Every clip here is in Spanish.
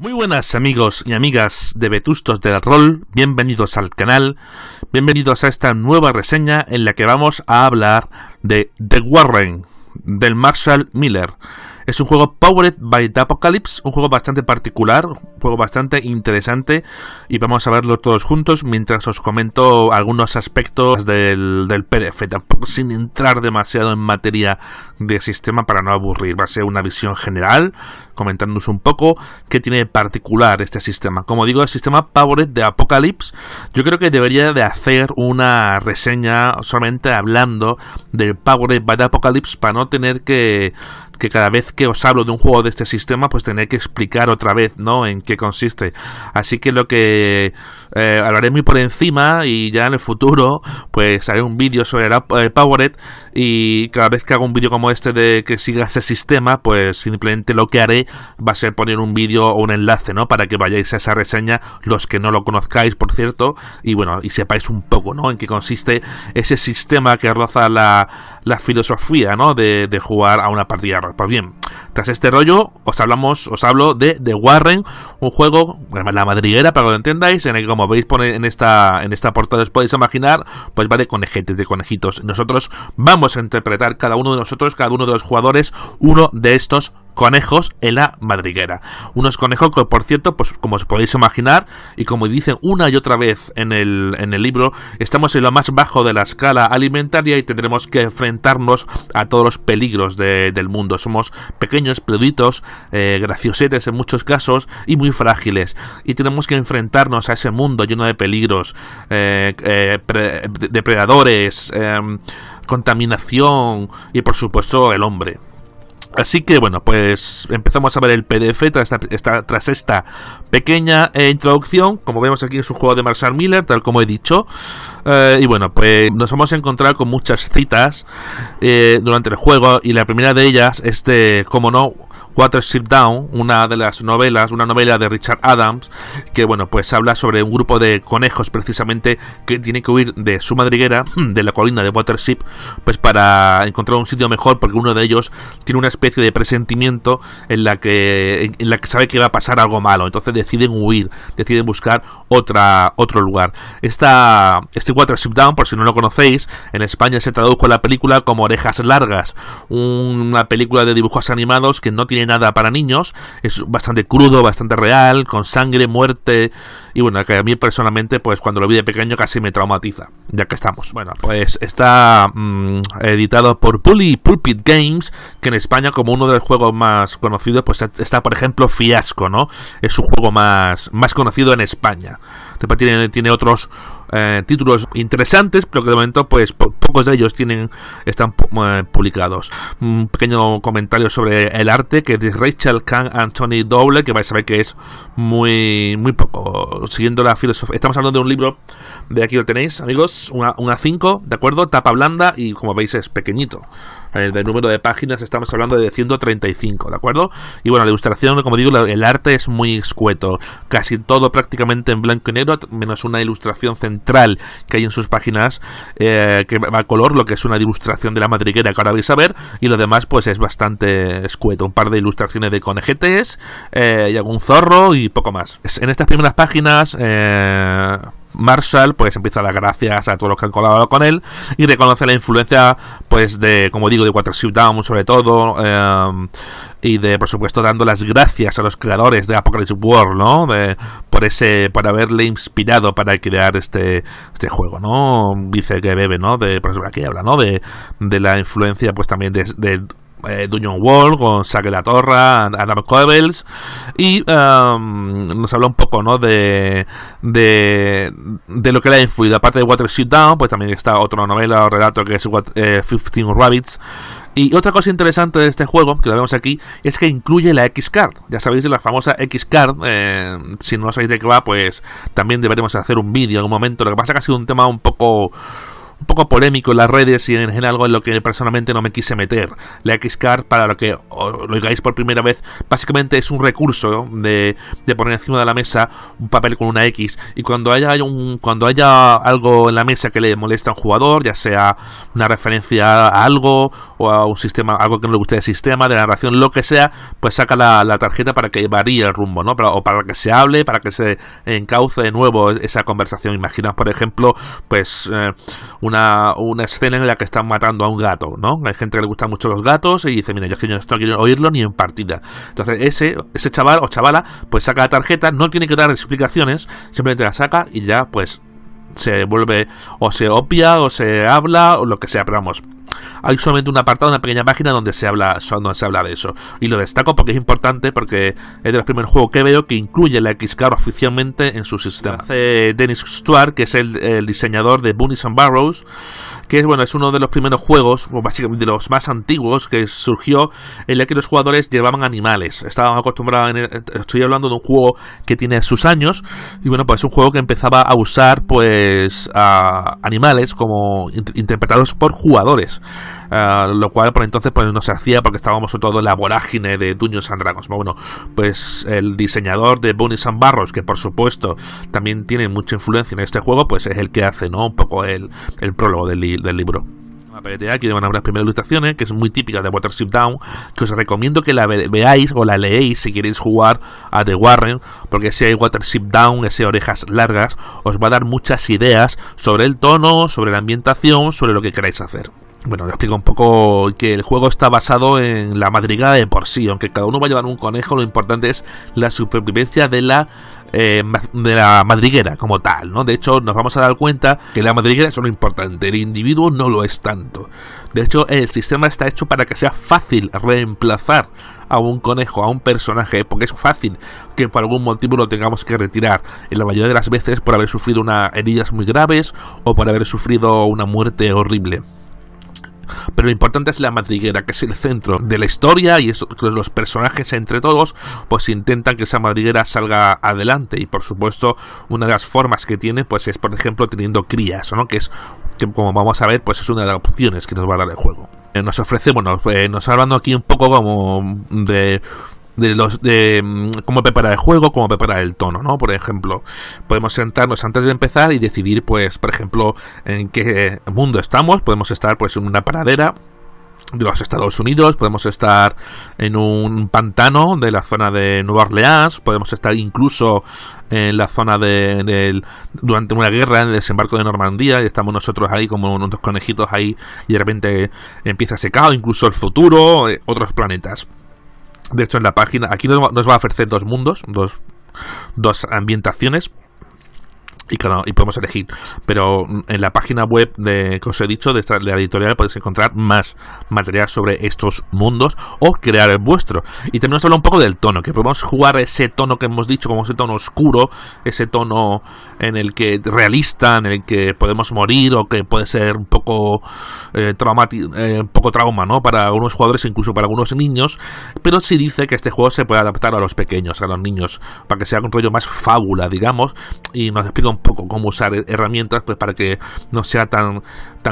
Muy buenas amigos y amigas de Vetustos del Rol, bienvenidos al canal, bienvenidos a esta nueva reseña en la que vamos a hablar de The Warren, del Marshall Miller. Es un juego Powered by the Apocalypse, un juego bastante particular, un juego bastante interesante y vamos a verlo todos juntos mientras os comento algunos aspectos del PDF, tampoco sin entrar demasiado en materia de sistema para no aburrir. Va a ser una visión general, comentándonos un poco qué tiene de particular este sistema. Como digo, el sistema Powered de Apocalypse, yo creo que debería de hacer una reseña solamente hablando del Powered by the Apocalypse para no tener que cada vez que os hablo de un juego de este sistema, pues tener que explicar otra vez, ¿no?, en qué consiste. Así que lo que hablaré muy por encima y ya en el futuro, pues haré un vídeo sobre el Powered, y cada vez que haga un vídeo como este de que siga este sistema, pues simplemente lo que haré va a ser poner un vídeo o un enlace, ¿no?, para que vayáis a esa reseña, los que no lo conozcáis, por cierto, y bueno, y sepáis un poco, ¿no?, en qué consiste ese sistema que roza la filosofía, ¿no?, de jugar a una partida. Pues bien, tras este rollo os hablo de The Warren, un juego, la madriguera para que lo entendáis, en el que, como veis en esta portada, os podéis imaginar, pues va de conejetes, de conejitos. Nosotros vamos a interpretar, cada uno de nosotros, cada uno de los jugadores, uno de estos conejos en la madriguera. Unos conejos que, por cierto, pues como os podéis imaginar, y como dicen una y otra vez en el libro, estamos en lo más bajo de la escala alimentaria y tendremos que enfrentarnos a todos los peligros del mundo. Somos pequeños, peluditos, graciosetes en muchos casos y muy frágiles, y tenemos que enfrentarnos a ese mundo lleno de peligros, depredadores, contaminación y, por supuesto, el hombre. Así que bueno, pues empezamos a ver el PDF tras esta pequeña introducción. Como vemos aquí, es un juego de Marshall Miller, tal como he dicho, y bueno, pues nos vamos a encontrar con muchas citas durante el juego, y la primera de ellas es de, como no, Watership Down, una de las novelas, una novela de Richard Adams, que bueno, pues habla sobre un grupo de conejos precisamente que tiene que huir de su madriguera, de la colina de Watership, pues para encontrar un sitio mejor, porque uno de ellos tiene una especie de presentimiento en la que sabe que va a pasar algo malo, entonces deciden huir, deciden buscar otro lugar. Este Watership Down, por si no lo conocéis, en España se tradujo la película como Orejas Largas, una película de dibujos animados que no tiene nada para niños, es bastante crudo, bastante real, con sangre, muerte, y bueno, que a mí personalmente, pues cuando lo vi de pequeño casi me traumatiza, ya que estamos. Bueno, pues está editado por Pulpit Games, que en España, como uno de los juegos más conocidos, pues está, por ejemplo, Fiasco, ¿no? Es su juego más conocido en España. Después tiene otros títulos interesantes, pero que de momento pues pocos de ellos están publicados. Un pequeño comentario sobre el arte, que es de Rachel Kahn Anthony Doble, que vais a ver que es muy poco siguiendo la filosofía. Estamos hablando de un libro, de aquí lo tenéis, amigos, una A5, ¿de acuerdo? Tapa blanda, y como veis es pequeñito. De número de páginas estamos hablando de 135, ¿de acuerdo? Y bueno, la ilustración, como digo, el arte es muy escueto, casi todo prácticamente en blanco y negro, menos una ilustración central que hay en sus páginas, que va a color, lo que es una ilustración de la madriguera que ahora vais a ver, y lo demás pues es bastante escueto, un par de ilustraciones de conejetes, y algún zorro y poco más. En estas primeras páginas, Marshall pues empieza a dar gracias a todos los que han colaborado con él y reconoce la influencia, pues, de, como digo, de Watership Down sobre todo, y de, por supuesto, dando las gracias a los creadores de Apocalypse World, ¿no? Por haberle inspirado para crear este juego, ¿no? Dice que bebe, ¿no? Por aquí habla, ¿no? De la influencia, pues, también de Dungeon World, con Saque la Torra, Adam Coebels, y nos habla un poco, ¿no? de lo que le ha influido. Aparte de Watership Down, pues también está otra novela o relato que es 15 Rabbits. Y otra cosa interesante de este juego, que lo vemos aquí, es que incluye la X-Card. Ya sabéis, de la famosa X-Card. Si no sabéis de qué va, pues también deberemos hacer un vídeo en algún momento. Lo que pasa es que ha sido un tema un poco un poco polémico en las redes y en general algo en lo que personalmente no me quise meter. La X-Card, para lo que lo oigáis por primera vez, básicamente es un recurso de poner encima de la mesa un papel con una X, y cuando haya algo en la mesa que le molesta a un jugador, ya sea una referencia a algo o a un sistema, algo que no le guste del sistema, de la narración, lo que sea, pues saca la tarjeta para que varíe el rumbo, ¿no? O para que se hable, para que se encauce de nuevo esa conversación. Imagina, por ejemplo, pues una escena en la que están matando a un gato, ¿no? Hay gente que le gustan mucho los gatos y dice, mira, yo es que yo no quiero oírlo ni en partida. Entonces ese chaval o chavala pues saca la tarjeta, no tiene que dar explicaciones, simplemente la saca y ya pues se vuelve, o se obvia o se habla o lo que sea, pero vamos, hay solamente un apartado, una pequeña página donde se habla de eso, y lo destaco porque es importante, porque es de los primeros juegos que veo que incluye la X-Card oficialmente en su sistema. Hace Dennis Stuart, que es el diseñador de Bunnies and Burrows, que es uno de los primeros juegos, o básicamente de los más antiguos, que surgió en el que los jugadores llevaban animales. Estaban acostumbrados, estoy hablando de un juego que tiene sus años, y bueno, pues es un juego que empezaba a usar pues a animales como interpretados por jugadores. Lo cual por entonces pues no se hacía porque estábamos sobre todo en la vorágine de Dungeons and Dragons. Bueno, pues el diseñador de Bunnies and Burrows, que por supuesto también tiene mucha influencia en este juego, pues es el que hace, ¿no?, un poco el prólogo del libro. Aquí van a ver las primeras ilustraciones, que es muy típica de Watership Down, que os recomiendo que la veáis o la leéis si queréis jugar a The Warren, porque ese Watership Down, ese Orejas Largas, os va a dar muchas ideas sobre el tono, sobre la ambientación, sobre lo que queráis hacer. Bueno, os explico un poco que el juego está basado en la madriguera de por sí. Aunque cada uno va a llevar un conejo, lo importante es la supervivencia de la madriguera como tal, ¿no? De hecho, nos vamos a dar cuenta que la madriguera es lo importante, el individuo no lo es tanto. De hecho, el sistema está hecho para que sea fácil reemplazar a un conejo, a un personaje, porque es fácil que por algún motivo lo tengamos que retirar, en la mayoría de las veces por haber sufrido heridas muy graves o por haber sufrido una muerte horrible. Pero lo importante es la madriguera, que es el centro de la historia, y eso, los personajes entre todos pues intentan que esa madriguera salga adelante, y por supuesto una de las formas que tiene pues es, por ejemplo, teniendo crías, ¿no?, que como vamos a ver pues es una de las opciones que nos va a dar el juego. Nos ofrece, nos hablando aquí un poco como de cómo preparar el juego, cómo preparar el tono, ¿no? Por ejemplo, podemos sentarnos antes de empezar y decidir, pues, por ejemplo, en qué mundo estamos. Podemos estar, pues, en una pradera de los Estados Unidos, podemos estar en un pantano de la zona de Nueva Orleans, podemos estar incluso en la zona durante una guerra en el desembarco de Normandía, y estamos nosotros ahí como unos conejitos ahí, y de repente empieza ese caos, incluso el futuro, otros planetas. De hecho, en la página, aquí nos va a ofrecer dos mundos, dos ambientaciones, y podemos elegir. Pero en la página web que os he dicho, de la editorial, podéis encontrar más material sobre estos mundos o crear el vuestro. Y también nos habla un poco del tono, que podemos jugar ese tono que hemos dicho, como ese tono oscuro, ese tono en el que realista, en el que podemos morir, o que puede ser un poco un poco trauma, ¿no?, para algunos jugadores, incluso para algunos niños. Pero sí dice que este juego se puede adaptar a los pequeños, a los niños, para que sea un rollo más fábula, digamos, y nos explica un poco cómo usar herramientas pues para que no sea tan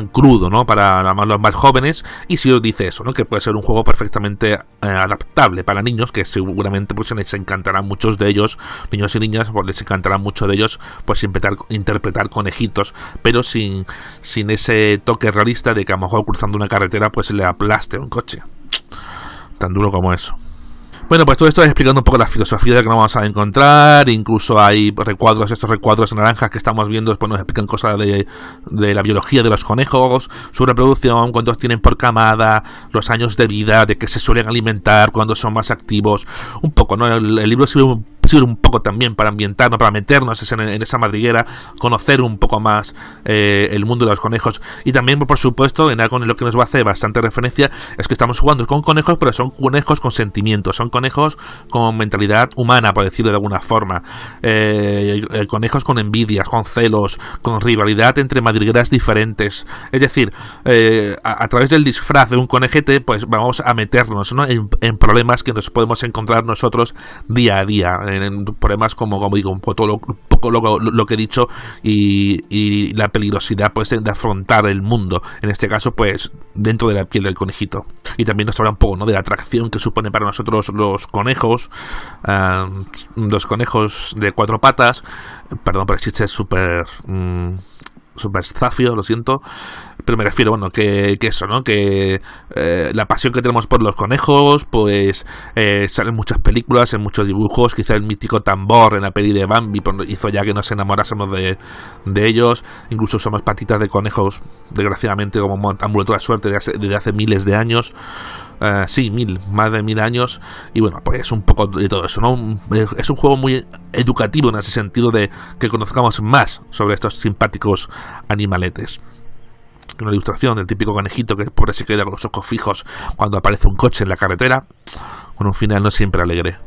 crudo, ¿no?, para los más jóvenes. Y si os dice eso, ¿no?, que puede ser un juego perfectamente adaptable para niños, que seguramente pues les encantarán muchos de ellos, niños y niñas, pues les encantará mucho de ellos pues interpretar conejitos, pero sin ese toque realista de que a lo mejor cruzando una carretera pues le aplaste un coche, tan duro como eso. Bueno, pues todo esto es explicando un poco la filosofía de que nos vamos a encontrar. Incluso hay estos recuadros naranjas que estamos viendo, pues nos explican cosas de la biología de los conejos, su reproducción, cuántos tienen por camada, los años de vida, de que se suelen alimentar, cuándo son más activos, un poco, ¿no? El libro sirve un poco también para ambientarnos, para meternos en esa madriguera, conocer un poco más el mundo de los conejos. Y también, por supuesto, en algo en lo que nos va a hacer bastante referencia, es que estamos jugando con conejos, pero son conejos con sentimientos, son conejos con mentalidad humana, por decirlo de alguna forma, conejos con envidias, con celos, con rivalidad entre madrigueras diferentes. Es decir, a través del disfraz de un conejete pues vamos a meternos, ¿no?, en problemas que nos podemos encontrar nosotros día a día, problemas como digo, un poco lo que he dicho, y la peligrosidad pues de afrontar el mundo, en este caso pues dentro de la piel del conejito. Y también nos habla un poco, ¿no?, de la atracción que supone para nosotros los conejos de 4 patas. Perdón por el chiste súper zafio, lo siento, pero me refiero, bueno, que eso, ¿no? Que la pasión que tenemos por los conejos, pues salen muchas películas, en muchos dibujos. Quizá el mítico tambor en la peli de Bambi hizo ya que nos enamorásemos de ellos. Incluso usamos patitas de conejos, desgraciadamente, como amuleto de la suerte desde hace miles de años. Sí, más de 1000 años. Y bueno, pues un poco de todo eso, ¿no? Es un juego muy educativo en ese sentido, de que conozcamos más sobre estos simpáticos animaletes. Una ilustración del típico conejito que pobre se queda con los ojos fijos cuando aparece un coche en la carretera, con un final no siempre alegre.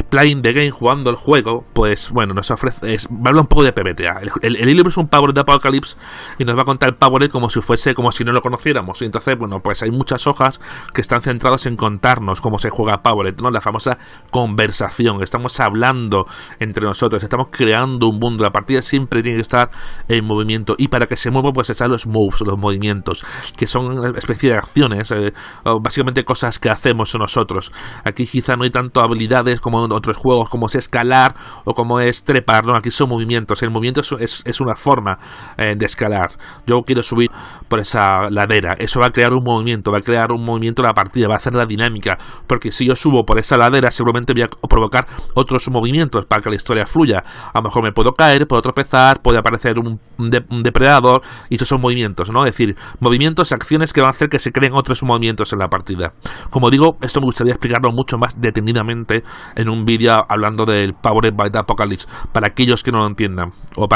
Playing the Game, jugando el juego, pues bueno, nos ofrece, habla un poco de PBTA. El libro es un Powerade de Apocalypse y nos va a contar el Powerade como si no lo conociéramos. Y entonces, bueno, pues hay muchas hojas que están centradas en contarnos cómo se juega Powerade, ¿no? La famosa conversación. Estamos hablando entre nosotros, estamos creando un mundo. La partida siempre tiene que estar en movimiento, y para que se mueva, pues están los moves, los movimientos, que son una especie de acciones, básicamente cosas que hacemos nosotros. Aquí quizá no hay tanto habilidades como en otros juegos, como es escalar o como es trepar, ¿no? Aquí son movimientos. El movimiento es una forma de escalar. Yo quiero subir por esa ladera, eso va a crear un movimiento, en la partida, va a hacer la dinámica, porque si yo subo por esa ladera, seguramente voy a provocar otros movimientos para que la historia fluya. A lo mejor me puedo caer, puedo tropezar, puede aparecer un depredador, y esos son movimientos, ¿no? Es decir, movimientos, acciones que van a hacer que se creen otros movimientos en la partida. Como digo, esto me gustaría explicarlo mucho más detenidamente en un vídeo hablando del Powered by the Apocalypse, para aquellos que no lo entiendan, o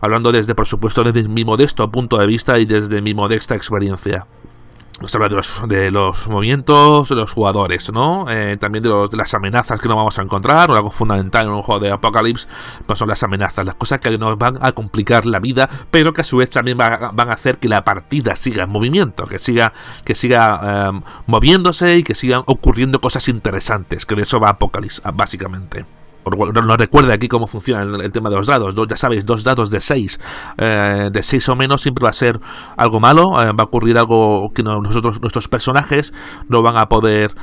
hablando por supuesto desde mi modesto punto de vista y desde mi modesta experiencia. Nos habla de los movimientos de los jugadores, ¿no? También de las amenazas que nos vamos a encontrar. Algo fundamental en un juego de Apocalypse pues son las amenazas, las cosas que nos van a complicar la vida, pero que a su vez también van a hacer que la partida siga en movimiento, que siga moviéndose, y que sigan ocurriendo cosas interesantes, que de eso va Apocalypse, básicamente. Nos recuerda aquí cómo funciona el tema de los dados. Ya sabéis, 2 dados de 6. De 6 o menos siempre va a ser algo malo. Va a ocurrir algo que nuestros personajes no van a poder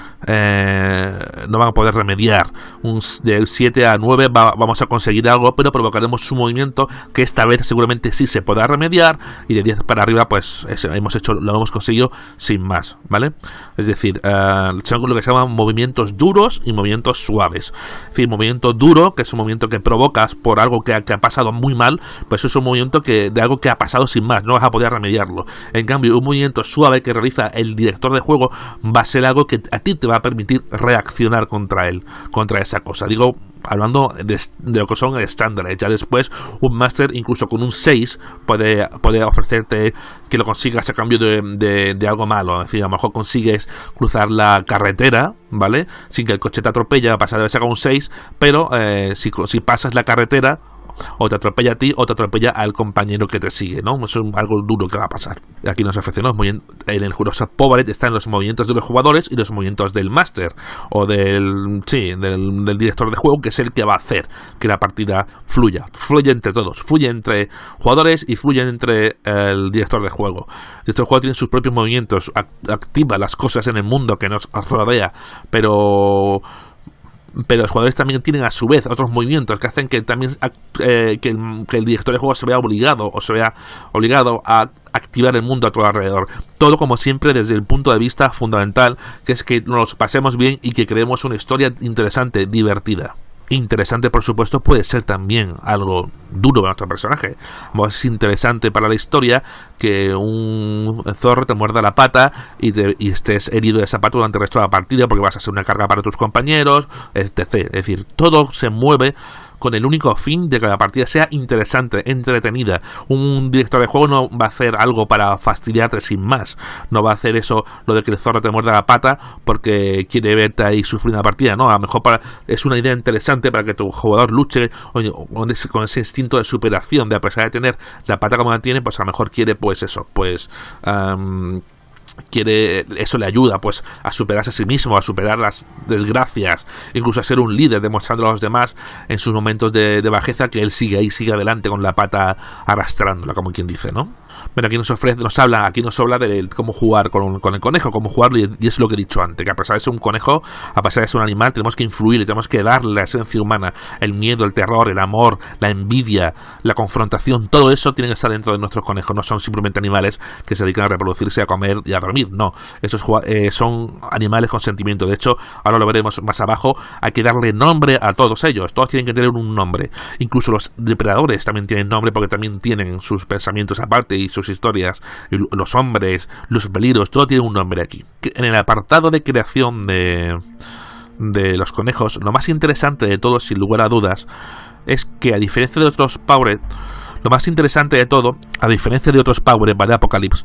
remediar. De 7 a 9 vamos a conseguir algo, pero provocaremos un movimiento que esta vez seguramente sí se podrá remediar. Y de 10 para arriba, pues lo hemos conseguido sin más, ¿vale? Es decir, son lo que se llaman movimientos duros y movimientos suaves. Es decir, movimiento duro, que es un movimiento que provocas por algo que ha pasado muy mal, pues es un movimiento de algo que ha pasado sin más, no vas a poder remediarlo. En cambio, un movimiento suave que realiza el director de juego va a ser algo que a ti te va a permitir reaccionar contra esa cosa. Digo, hablando de lo que son estándares. Ya después un máster, incluso con un 6, puede ofrecerte que lo consigas a cambio de algo malo. Es decir, a lo mejor consigues cruzar la carretera, ¿vale?, sin que el coche te atropelle, a pasar de sacar un 6, pero si pasas la carretera, o te atropella a ti o te atropella al compañero que te sigue, ¿no? Eso es algo duro que va a pasar. Aquí nos ofrecen en el Jurosa Powerade están los movimientos de los jugadores y los movimientos del máster, o del director de juego, que es el que va a hacer que la partida fluya entre todos, fluye entre jugadores y fluye entre el director de juego. El director de juego tiene sus propios movimientos, activa las cosas en el mundo que nos rodea, pero los jugadores también tienen a su vez otros movimientos que hacen que también que el director de juego se vea obligado a activar el mundo a tu alrededor. Todo, como siempre, desde el punto de vista fundamental, que es que nos pasemos bien y que creemos una historia interesante, divertida. Interesante, por supuesto, puede ser también algo duro para nuestro personaje. Es interesante para la historia que un zorro te muerda la pata y estés herido de esa pata durante el resto de la partida, porque vas a ser una carga para tus compañeros, etc. Es decir, todo se mueve con el único fin de que la partida sea interesante, entretenida. Un director de juego no va a hacer algo para fastidiarte sin más. No va a hacer eso, lo de que el zorro te muerda la pata, porque quiere verte ahí sufrir una partida. No, a lo mejor es una idea interesante para que tu jugador luche con ese instinto de superación, de a pesar de tener la pata como la tiene, pues a lo mejor quiere, pues eso, eso le ayuda pues a superarse a sí mismo, a superar las desgracias, incluso a ser un líder, demostrando a los demás en sus momentos de bajeza que él sigue ahí, sigue adelante con la pata arrastrándola, como quien dice, ¿no? Bueno, aquí nos habla de cómo jugar con el conejo, cómo jugarlo, y es lo que he dicho antes, que a pesar de ser un conejo, a pesar de ser un animal, tenemos que influir, tenemos que darle la esencia humana, el miedo, el terror, el amor, la envidia, la confrontación, todo eso tiene que estar dentro de nuestros conejos. No son simplemente animales que se dedican a reproducirse, a comer y a dormir, no, estos son animales con sentimiento. De hecho, ahora lo veremos más abajo, hay que darle nombre a todos ellos, todos tienen que tener un nombre, incluso los depredadores también tienen nombre, porque también tienen sus pensamientos aparte y sus historias, los hombres, los peligros, todo tiene un nombre aquí. En el apartado de creación de los conejos, lo más interesante de todo, sin lugar a dudas, es que a diferencia de otros Powered, lo más interesante de todo, a diferencia de otros Powered, ¿vale? Apocalypse,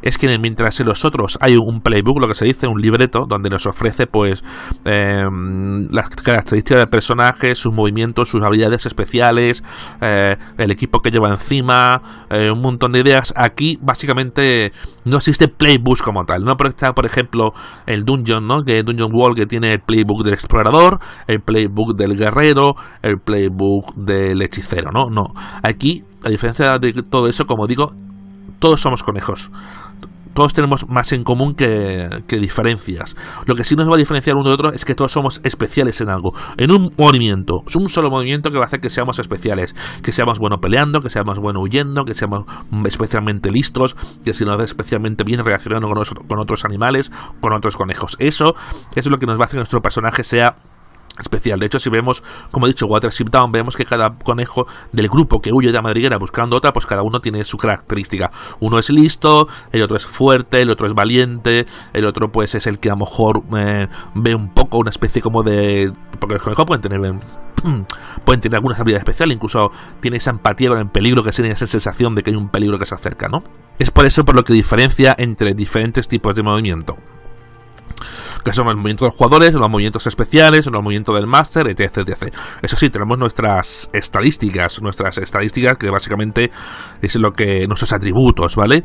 es que mientras en los otros hay un playbook, lo que se dice, un libreto, donde nos ofrece pues las características del personaje, sus movimientos, sus habilidades especiales, el equipo que lleva encima, un montón de ideas. Aquí básicamente no existe playbook como tal. No está, por ejemplo, el Dungeon, ¿no? Que Dungeon World, que tiene el playbook del explorador, el playbook del guerrero, el playbook del hechicero, ¿no? No. Aquí, a diferencia de todo eso, como digo, todos somos conejos. Todos tenemos más en común que diferencias. Lo que sí nos va a diferenciar uno de otro es que todos somos especiales en algo. En un movimiento. Es un solo movimiento que va a hacer que seamos especiales. Que seamos buenos peleando, que seamos buenos huyendo, que seamos especialmente listos, que se nos dé especialmente bien reaccionando con otros animales, con otros conejos. Eso es lo que nos va a hacer que nuestro personaje sea especial. De hecho, si vemos, como he dicho, Watership Down, vemos que cada conejo del grupo que huye de la madriguera buscando otra, pues cada uno tiene su característica. Uno es listo, el otro es fuerte, el otro es valiente, el otro pues es el que a lo mejor ve un poco una especie como de... Porque los conejos pueden tener algunas habilidades especiales, incluso tiene esa empatía con el peligro, que tiene esa sensación de que hay un peligro que se acerca, ¿no? Es por eso por lo que diferencia entre diferentes tipos de movimiento, que son los movimientos de los jugadores, los movimientos especiales, los movimientos del máster, etc, etc. Eso sí, tenemos nuestras estadísticas que básicamente es lo que nuestros atributos, ¿vale?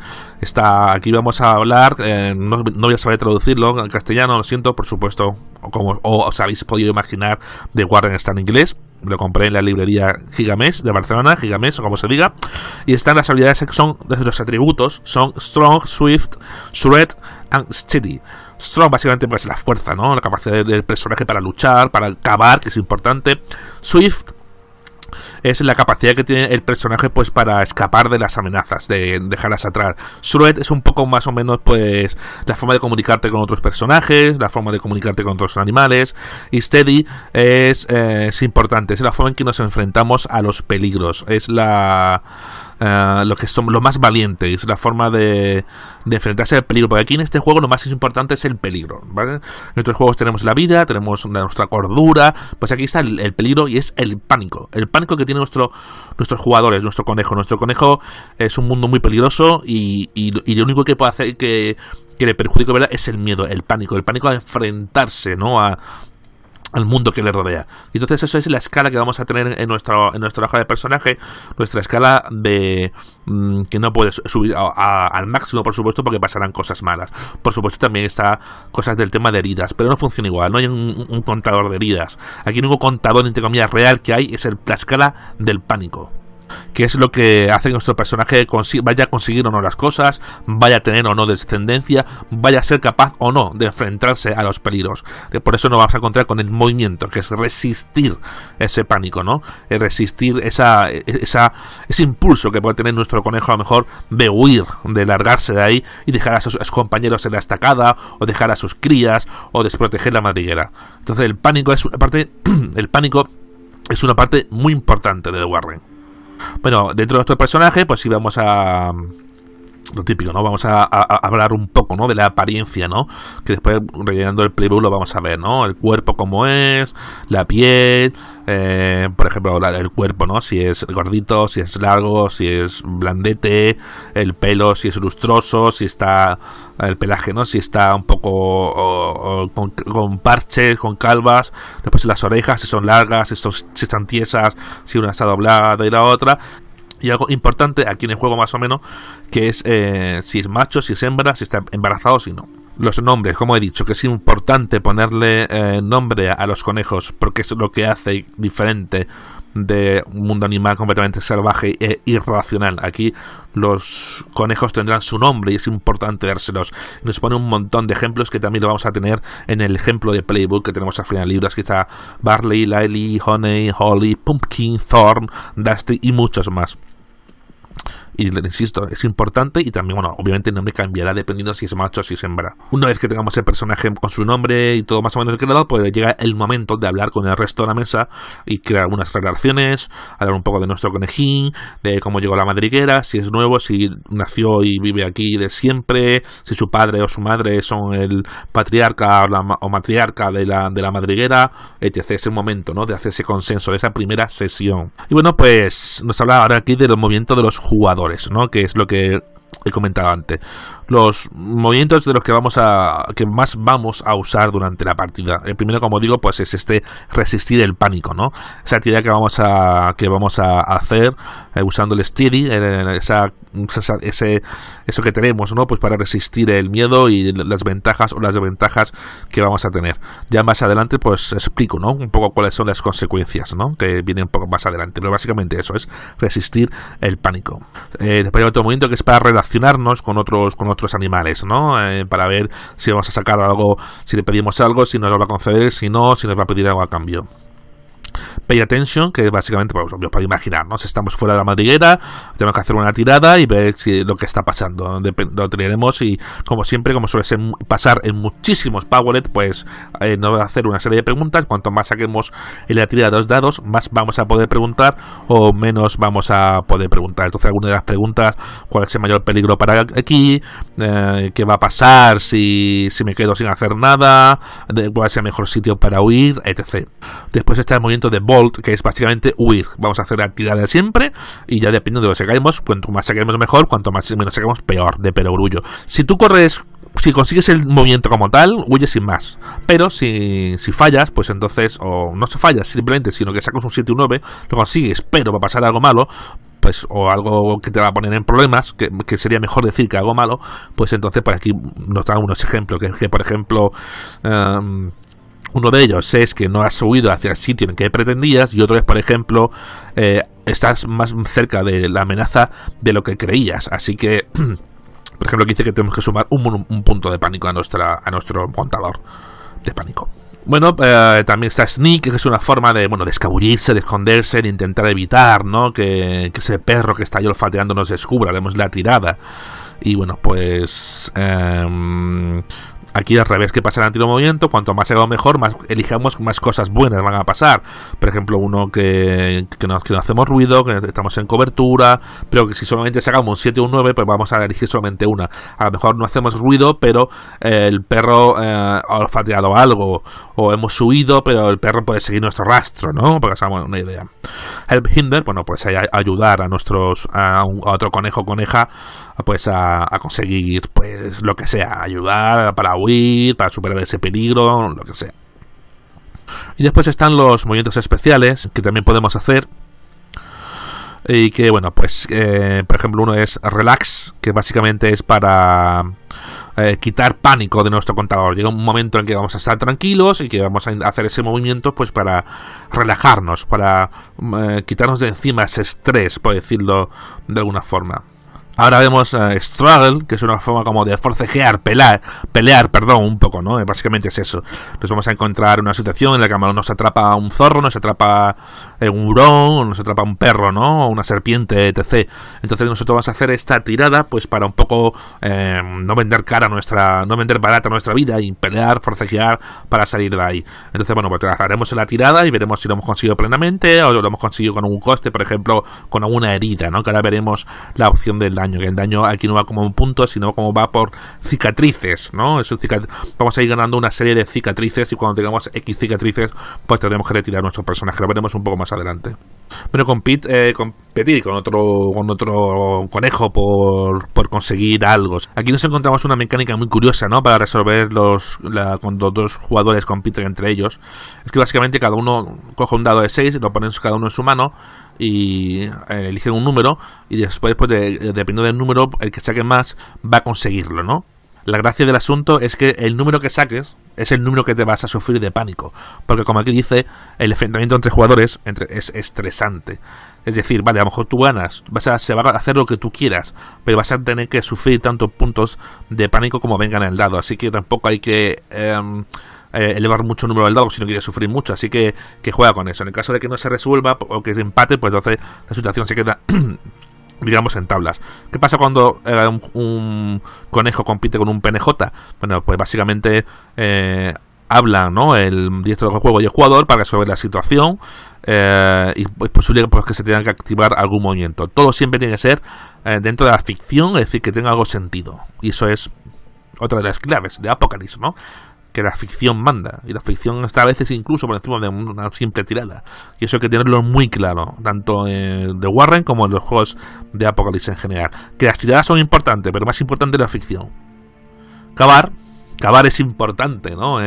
Aquí vamos a hablar, no voy a saber traducirlo en castellano, lo siento, por supuesto, como os habéis podido imaginar, de Warren está en inglés. Lo compré en la librería Gigamés de Barcelona, Gigamés o como se diga, y están las habilidades que son, los atributos son Strong, Swift, Shred and Steady. Strong básicamente pues la fuerza, ¿no? La capacidad del personaje para luchar, para cavar, que es importante. Swift es la capacidad que tiene el personaje pues para escapar de las amenazas, de dejarlas atrás. Shred es un poco más o menos pues la forma de comunicarte con otros personajes, la forma de comunicarte con otros animales. Y Steady es importante, es la forma en que nos enfrentamos a los peligros, es lo que son lo más valiente, es la forma de enfrentarse al peligro, porque aquí en este juego lo más importante es el peligro, ¿vale? En otros juegos tenemos la vida, tenemos nuestra cordura, pues aquí está el peligro, y es el pánico que tienen nuestros jugadores, nuestro conejo es un mundo muy peligroso, y lo único que puede hacer que le perjudique, ¿verdad?, es el miedo, el pánico a enfrentarse, ¿no?, al mundo que le rodea. Y entonces eso es la escala que vamos a tener en nuestra hoja de personaje, nuestra escala de que no puedes subir al máximo, por supuesto, porque pasarán cosas malas. Por supuesto también está cosas del tema de heridas, pero no funciona igual, no hay un contador de heridas. Aquí el único contador, entre comillas, real que hay es la escala del pánico, que es lo que hace que nuestro personaje vaya a conseguir o no las cosas, vaya a tener o no descendencia, vaya a ser capaz o no de enfrentarse a los peligros. Por eso nos vamos a encontrar con el movimiento, que es resistir ese pánico, ¿no? Es resistir ese impulso que puede tener nuestro conejo, a lo mejor, de huir, de largarse de ahí y dejar a sus compañeros en la estacada, o dejar a sus crías, o desproteger la madriguera. Entonces el pánico es una parte muy importante de The Warren. Bueno, dentro de nuestro personaje, pues sí vamos a... lo típico, ¿no? Vamos a hablar un poco, ¿no?, de la apariencia, ¿no? Que después, rellenando el playbook, lo vamos a ver, ¿no? El cuerpo como es, la piel, por ejemplo, el cuerpo, ¿no? Si es gordito, si es largo, si es blandete, el pelo, si es lustroso, si está el pelaje, ¿no? Si está un poco con parches, con calvas, después las orejas, si son largas, si están tiesas, si una está doblada y la otra. Y algo importante aquí en el juego más o menos, que es si es macho, si es hembra, si está embarazado o si no. Los nombres, como he dicho, que es importante ponerle nombre a los conejos, porque es lo que hace diferente de un mundo animal completamente salvaje e irracional. Aquí los conejos tendrán su nombre y es importante dárselos. Nos pone un montón de ejemplos que también lo vamos a tener en el ejemplo de Playbook que tenemos al final del libro. Aquí está Barley, Lily, Honey, Holly, Pumpkin, Thorn, Dusty y muchos más. Y insisto, es importante y también, bueno, obviamente el nombre cambiará dependiendo si es macho o si es hembra. Una vez que tengamos el personaje con su nombre y todo más o menos creado, pues llega el momento de hablar con el resto de la mesa y crear algunas relaciones, hablar un poco de nuestro conejín, de cómo llegó a la madriguera, si es nuevo, si nació y vive aquí de siempre, si su padre o su madre son el patriarca o matriarca de la madriguera, etc. Es el momento, ¿no?, de hacer ese consenso, de esa primera sesión. Y bueno, pues nos habla ahora aquí de los movimientos de los jugadores, ¿no?, que es lo que he comentado antes. Los movimientos de los que más vamos a usar durante la partida. El primero, como digo, pues es resistir el pánico, ¿no? Esa tirada que vamos a hacer usando el steady, eso que tenemos, ¿no?, pues para resistir el miedo y las ventajas o las desventajas que vamos a tener. Ya más adelante pues explico, ¿no?, un poco cuáles son las consecuencias, ¿no?, que vienen un poco más adelante, pero básicamente eso es resistir el pánico. Después hay otro movimiento que es para relacionarnos con otros animales, ¿no?, para ver si vamos a sacar algo, si le pedimos algo, si nos lo va a conceder, si no, si nos va a pedir algo a cambio. Pay attention, que básicamente, pues, para imaginarnos, estamos fuera de la madriguera, tenemos que hacer una tirada y ver lo que está pasando. Lo tiraremos y, como siempre, como suele pasar en muchísimos Powerlet, pues nos va a hacer una serie de preguntas. Cuanto más saquemos en la tirada de 2 dados, más vamos a poder preguntar o menos vamos a poder preguntar. Entonces, algunas de las preguntas: ¿cuál es el mayor peligro para aquí? ¿Qué va a pasar si me quedo sin hacer nada? ¿Cuál es el mejor sitio para huir? Etc. Después está el movimiento de Bolt, que es básicamente huir. Vamos a hacer la tirada siempre y ya dependiendo de lo que saquemos, cuanto más saquemos mejor, cuanto menos saquemos peor, de perogrullo. Si tú corres, si consigues el movimiento como tal, huyes sin más. Pero si fallas, pues entonces, o no se fallas simplemente, sino que sacas un 7 o un 9, lo consigues, pero va a pasar algo malo, pues, o algo que te va a poner en problemas, que sería mejor decir que algo malo, pues entonces por aquí nos dan unos ejemplos, que por ejemplo, uno de ellos es que no has huido hacia el sitio en el que pretendías, y otro es, por ejemplo, estás más cerca de la amenaza de lo que creías. Así que, por ejemplo, aquí dice que tenemos que sumar un punto de pánico a nuestro contador de pánico. Bueno, también está Sneak, que es una forma de escabullirse, de esconderse, de intentar evitar, ¿no?, que ese perro que está ahí olfateando nos descubra. Haremos la tirada. Y bueno, pues aquí al revés, que pasa el antiguo movimiento, cuanto más hagamos mejor, más elijamos, más cosas buenas van a pasar. Por ejemplo, uno que no hacemos ruido, que estamos en cobertura, pero que si solamente sacamos un 7 o un 9, pues vamos a elegir solamente una. A lo mejor no hacemos ruido, pero el perro ha olfateado algo, o hemos huido, pero el perro puede seguir nuestro rastro, ¿no?, para que se haga una idea. Help Hinder, bueno, pues ayudar a otro conejo o coneja, pues a conseguir, pues, lo que sea, ayudar para huir, para superar ese peligro, lo que sea. Y después están los movimientos especiales que también podemos hacer, y que, bueno, pues por ejemplo, uno es Relax, que básicamente es para quitar pánico de nuestro contador. Llega un momento en que vamos a estar tranquilos y que vamos a hacer ese movimiento, pues, para relajarnos, para quitarnos de encima ese estrés, por decirlo de alguna forma. Ahora vemos Struggle, que es una forma como de forcejear, pelear, un poco, ¿no? Básicamente es eso. Nos vamos a encontrar en una situación en la que nos atrapa un zorro, nos atrapa un hurón, nos atrapa un perro, ¿no?, o una serpiente, etc. Entonces nosotros vamos a hacer esta tirada, pues, para un poco no vender barata nuestra vida y pelear, forcejear para salir de ahí. Entonces, bueno, pues haremos la tirada y veremos si lo hemos conseguido plenamente o lo hemos conseguido con un coste, por ejemplo, con alguna herida, ¿no?, que ahora veremos la opción del daño, que el daño aquí no va como un punto, sino como va por cicatrices, ¿no? Vamos a ir ganando una serie de cicatrices y cuando tengamos X cicatrices, pues tendremos que retirar nuestro personaje. Lo veremos un poco más adelante. Bueno, con Pete competir con otro conejo por conseguir algo. Aquí nos encontramos una mecánica muy curiosa, ¿no? Para resolver cuando dos jugadores compiten entre ellos. Es que básicamente cada uno coge un dado de 6, lo ponen cada uno en su mano y eligen un número, y después, pues dependiendo del número, el que saque más va a conseguirlo, ¿no? La gracia del asunto es que el número que saques es el número que te vas a sufrir de pánico, porque como aquí dice, el enfrentamiento entre jugadores es estresante. Es decir, vale, a lo mejor tú ganas, se va a hacer lo que tú quieras, pero vas a tener que sufrir tantos puntos de pánico como vengan en el dado, así que tampoco hay que elevar mucho el número del dado si no quieres sufrir mucho, así que juega con eso. En el caso de que no se resuelva o que se empate, pues entonces la situación se queda digamos en tablas. ¿Qué pasa cuando un conejo compite con un PNJ? Bueno, pues básicamente hablan, ¿no?, el director del juego y el jugador para resolver la situación, y es posible pues, que se tenga que activar algún movimiento. Todo siempre tiene que ser dentro de la ficción, es decir, que tenga algo sentido. Y eso es otra de las claves de Apocalypse, ¿no? Que la ficción manda, y la ficción está a veces incluso por encima de una simple tirada, y eso hay que tenerlo muy claro, tanto de Warren como en los juegos de Apocalypse en general, que las tiradas son importantes, pero más importante es la ficción. Cavar es importante, ¿no?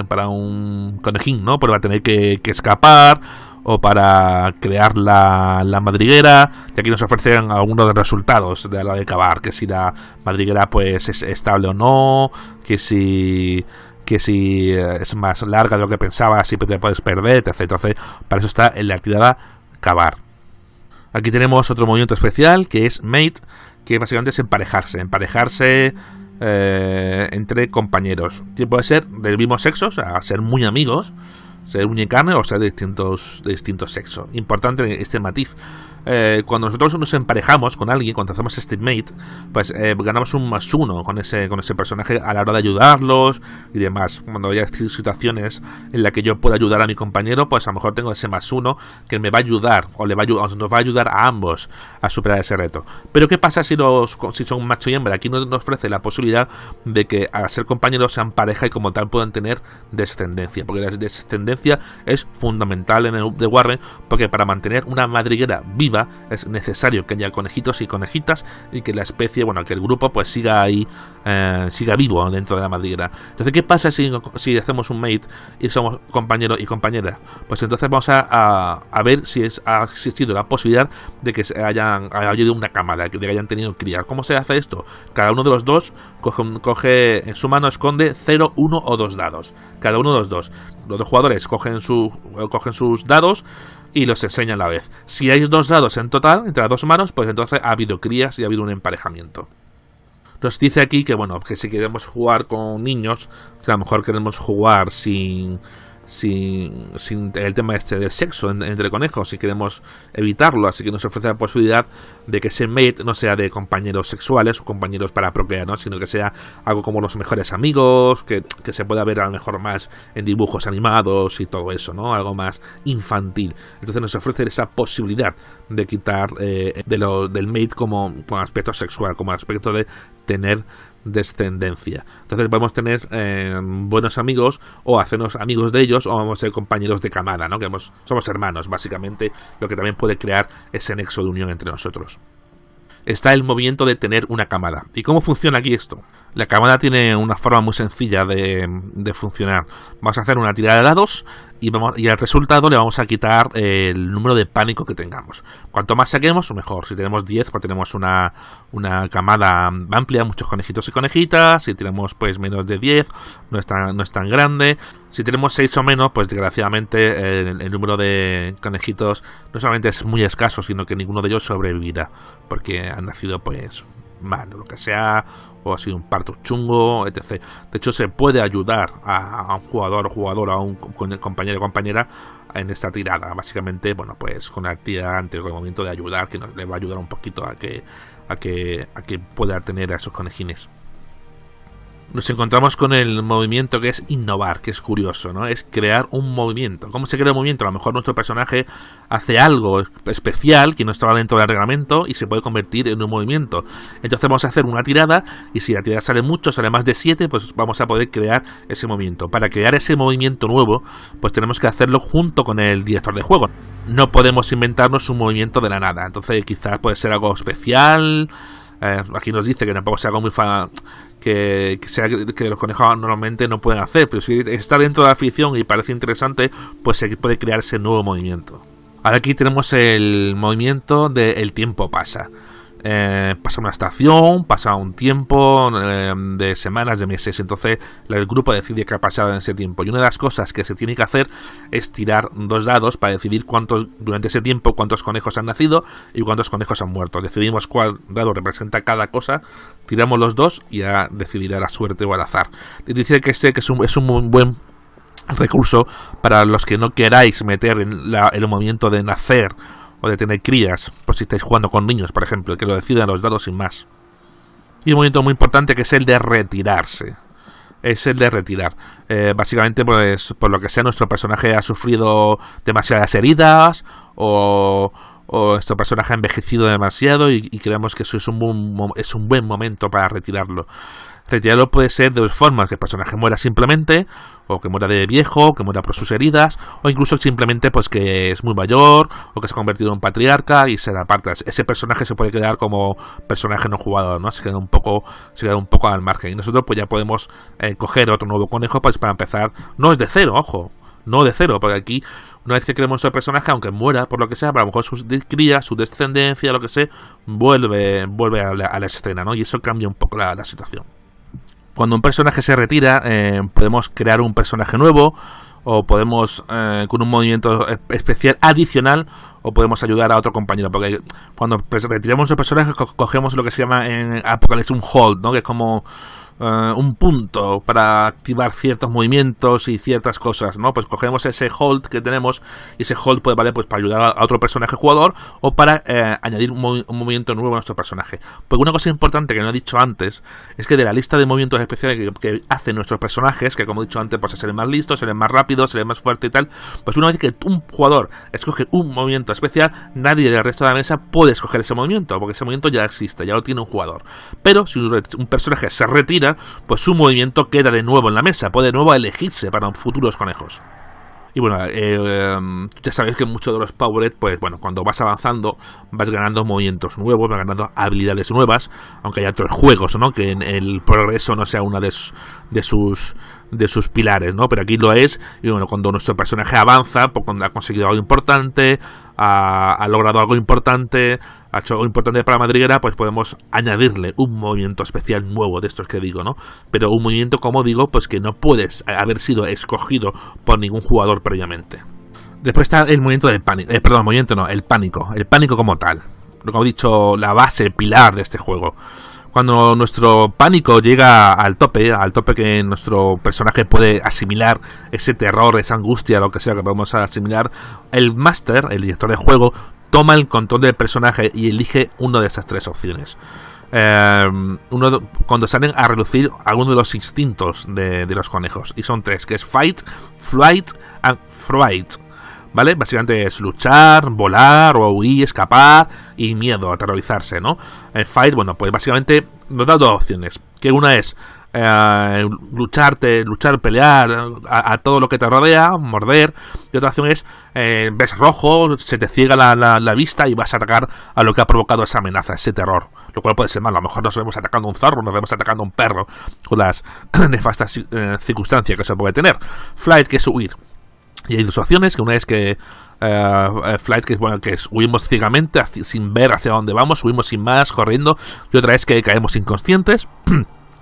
Para un conejín, ¿no? Porque va a tener que escapar, o para crear la madriguera, y aquí nos ofrecen algunos de los resultados de la de cavar, que si la madriguera pues es estable o no, que si es más larga de lo que pensabas, si te puedes perder, etc. Entonces, para eso está en la actividad cavar. Aquí tenemos otro movimiento especial, que es Mate, que básicamente es emparejarse entre compañeros. Puede ser del mismo sexo, o sea, ser muy amigos, ser uña y carne, o ser de distintos sexos. Importante este matiz. Cuando nosotros nos emparejamos con alguien, cuando hacemos este mate, pues ganamos un +1 con ese personaje a la hora de ayudarlos y demás. Cuando haya situaciones en las que yo pueda ayudar a mi compañero, pues a lo mejor tengo ese +1 que me va a ayudar, o nos va a ayudar a ambos a superar ese reto. Pero ¿qué pasa si son macho y hembra? Aquí nos ofrece la posibilidad de que al ser compañeros sean pareja y como tal puedan tener descendencia, porque la descendencia es fundamental en el de Warren, porque para mantener una madriguera viva es necesario que haya conejitos y conejitas, y que la especie, bueno, que el grupo pues siga ahí, siga vivo dentro de la madriguera. Entonces, ¿qué pasa si hacemos un mate y somos compañero y compañera? Pues entonces vamos a ver si ha existido la posibilidad de que haya habido una camada, de que hayan tenido cría. ¿Cómo se hace esto? Cada uno de los dos coge en su mano, esconde 0, 1 o 2 dados. Cada uno de los dos. Los dos jugadores cogen sus dados y los enseñan a la vez. Si hay 2 dados en total entre las dos manos, pues entonces ha habido crías y ha habido un emparejamiento. Nos dice aquí que, bueno, que si queremos jugar con niños, a lo mejor queremos jugar sin el tema del sexo entre conejos, si queremos evitarlo, así que nos ofrece la posibilidad de que ese mate no sea de compañeros sexuales o compañeros para procrear, ¿no?, sino que sea algo como los mejores amigos, que se pueda ver a lo mejor más en dibujos animados y todo eso, ¿no?, algo más infantil. Entonces nos ofrece esa posibilidad de quitar del mate como aspecto sexual, como aspecto de tener descendencia. Entonces podemos tener buenos amigos, o hacernos amigos de ellos, o vamos a ser compañeros de camada, ¿no? Que somos hermanos, básicamente, lo que también puede crear ese nexo de unión entre nosotros. Está el movimiento de tener una camada. ¿Y cómo funciona aquí esto? La camada tiene una forma muy sencilla de funcionar. Vamos a hacer una tirada de dados y al resultado le vamos a quitar el número de pánico que tengamos. Cuanto más saquemos, mejor. Si tenemos 10, pues tenemos una camada amplia, muchos conejitos y conejitas. Si tenemos pues menos de 10, no es tan grande. Si tenemos 6 o menos, pues desgraciadamente el número de conejitos no solamente es muy escaso, sino que ninguno de ellos sobrevivirá, porque han nacido pues mal, lo que sea, o ha sido un parto chungo, etc. De hecho, se puede ayudar a un jugador o jugadora, a un compañero o compañera en esta tirada. Básicamente, bueno, pues con la actividad antes del movimiento de ayudar, que le va a ayudar un poquito a que pueda tener a esos conejines. nos encontramos con el movimiento que es innovar, que es curioso, ¿no? Es crear un movimiento. ¿Cómo se crea un movimiento? A lo mejor nuestro personaje hace algo especial que no estaba dentro del reglamento y se puede convertir en un movimiento. Entonces vamos a hacer una tirada y si la tirada sale mucho, sale más de 7, pues vamos a poder crear ese movimiento. Para crear ese movimiento nuevo, pues tenemos que hacerlo junto con el director de juego. No podemos inventarnos un movimiento de la nada. Entonces quizás puede ser algo especial. Aquí nos dice que tampoco sea algo muy que los conejos normalmente no pueden hacer, pero si está dentro de la ficción y parece interesante, pues se puede crear ese nuevo movimiento. Ahora aquí tenemos el movimiento de el tiempo pasa. Pasa una estación, pasa un tiempo de semanas, de meses. Entonces el grupo decide qué ha pasado en ese tiempo. Y una de las cosas que se tiene que hacer es tirar 2 dados para decidir durante ese tiempo cuántos conejos han nacido y cuántos conejos han muerto. Decidimos cuál dado representa cada cosa, tiramos los 2 y ya decidirá la suerte o al azar. Dice que es un muy buen recurso para los que no queráis meter en el movimiento de nacer o de tener crías, por si estáis jugando con niños, por ejemplo, que lo decidan los dados sin más. Y un movimiento muy importante que es el de retirarse. Es el de retirar. Básicamente, pues, por lo que sea, nuestro personaje ha sufrido demasiadas heridas o nuestro personaje ha envejecido demasiado y creemos que eso es un buen momento para retirarlo. Retirarlo puede ser de dos formas: que el personaje muera simplemente, o que muera de viejo, que muera por sus heridas, o incluso simplemente pues que es muy mayor, o que se ha convertido en patriarca y se la aparta. Ese personaje se puede quedar como personaje no jugador, ¿no? Se queda un poco al margen. Y nosotros pues ya podemos coger otro nuevo conejo pues, para empezar. No es de cero, ojo. No de cero, porque aquí, una vez que creemos el personaje, aunque muera por lo que sea, pero a lo mejor sus crías, su descendencia, lo que sea, vuelve a la escena, ¿no? Y eso cambia un poco la situación. Cuando un personaje se retira, podemos crear un personaje nuevo, o podemos, con un movimiento especial adicional, o podemos ayudar a otro compañero. Porque cuando retiramos el personaje, cogemos lo que se llama en Apocalipsis un hold, ¿no? Que es como un punto para activar ciertos movimientos y ciertas cosas, ¿no? Pues cogemos ese hold que tenemos y ese hold puede valer pues para ayudar a otro personaje jugador o para añadir un movimiento nuevo a nuestro personaje. Porque una cosa importante que no he dicho antes es que de la lista de movimientos especiales que hacen nuestros personajes, que como he dicho antes, pues se ven más listos, se ven más rápidos, se ven más fuerte y tal, pues una vez que un jugador escoge un movimiento especial, nadie del resto de la mesa puede escoger ese movimiento, porque ese movimiento ya existe, ya lo tiene un jugador. Pero si un personaje se retira, pues su movimiento queda de nuevo en la mesa, puede de nuevo elegirse para futuros conejos. Y bueno, ya sabéis que muchos de los Powered, pues bueno, cuando vas avanzando vas ganando movimientos nuevos, vas ganando habilidades nuevas, aunque haya otros juegos, ¿no? Que en el progreso no sea una de sus pilares, ¿no? Pero aquí lo es. Y bueno, cuando nuestro personaje avanza, pues cuando ha conseguido algo importante, ha logrado algo importante, ha hecho algo importante para la madriguera, pues podemos añadirle un movimiento especial nuevo de estos que digo, ¿no? Pero un movimiento, como digo, pues que no puedes haber sido escogido por ningún jugador previamente. Después está el movimiento del pánico. El pánico. El pánico como tal. Como he dicho, la base, el pilar de este juego. Cuando nuestro pánico llega al tope que nuestro personaje puede asimilar ese terror, esa angustia, lo que sea que podemos asimilar, el máster, el director de juego, toma el control del personaje y elige una de esas 3 opciones. Cuando salen a relucir algunos de los instintos de los conejos, y son 3, que es Fight, Flight and Fright. ¿Vale? Básicamente es luchar, volar o huir, escapar y miedo, aterrorizarse, ¿no? El fight, bueno, pues básicamente nos da 2 opciones. Que una es luchar, pelear a todo lo que te rodea, morder. Y otra opción es ves rojo, se te ciega la vista y vas a atacar a lo que ha provocado esa amenaza, ese terror. Lo cual puede ser malo. A lo mejor nos vemos atacando a un zorro, nos vemos atacando a un perro, con las nefastas circunstancias que se puede tener. Flight, que es huir. Y hay 2 opciones, que una es que Flight, que es huimos ciegamente, sin ver hacia dónde vamos, huimos sin más, corriendo, y otra es que caemos inconscientes.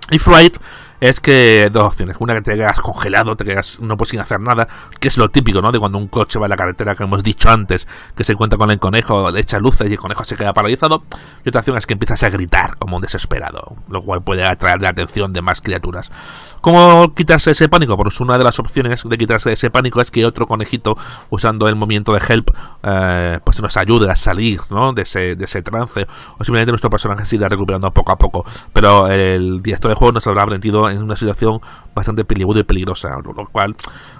Y Fright es que 2 opciones, una que te quedas congelado, te quedas no puedes sin hacer nada, que es lo típico, ¿no? De cuando un coche va en la carretera, que hemos dicho antes, que se encuentra con el conejo, le echa luces y el conejo se queda paralizado. Y otra opción es que empiezas a gritar como un desesperado, lo cual puede atraer la atención de más criaturas. ¿Cómo quitarse ese pánico? Pues una de las opciones de quitarse ese pánico es que otro conejito, usando el movimiento de help, pues nos ayude a salir, ¿no? de ese trance, o simplemente nuestro personaje se irá recuperando poco a poco. Pero el director de juego nos habrá aprendido conejo en una situación bastante peligrosa y peligrosa, lo cual,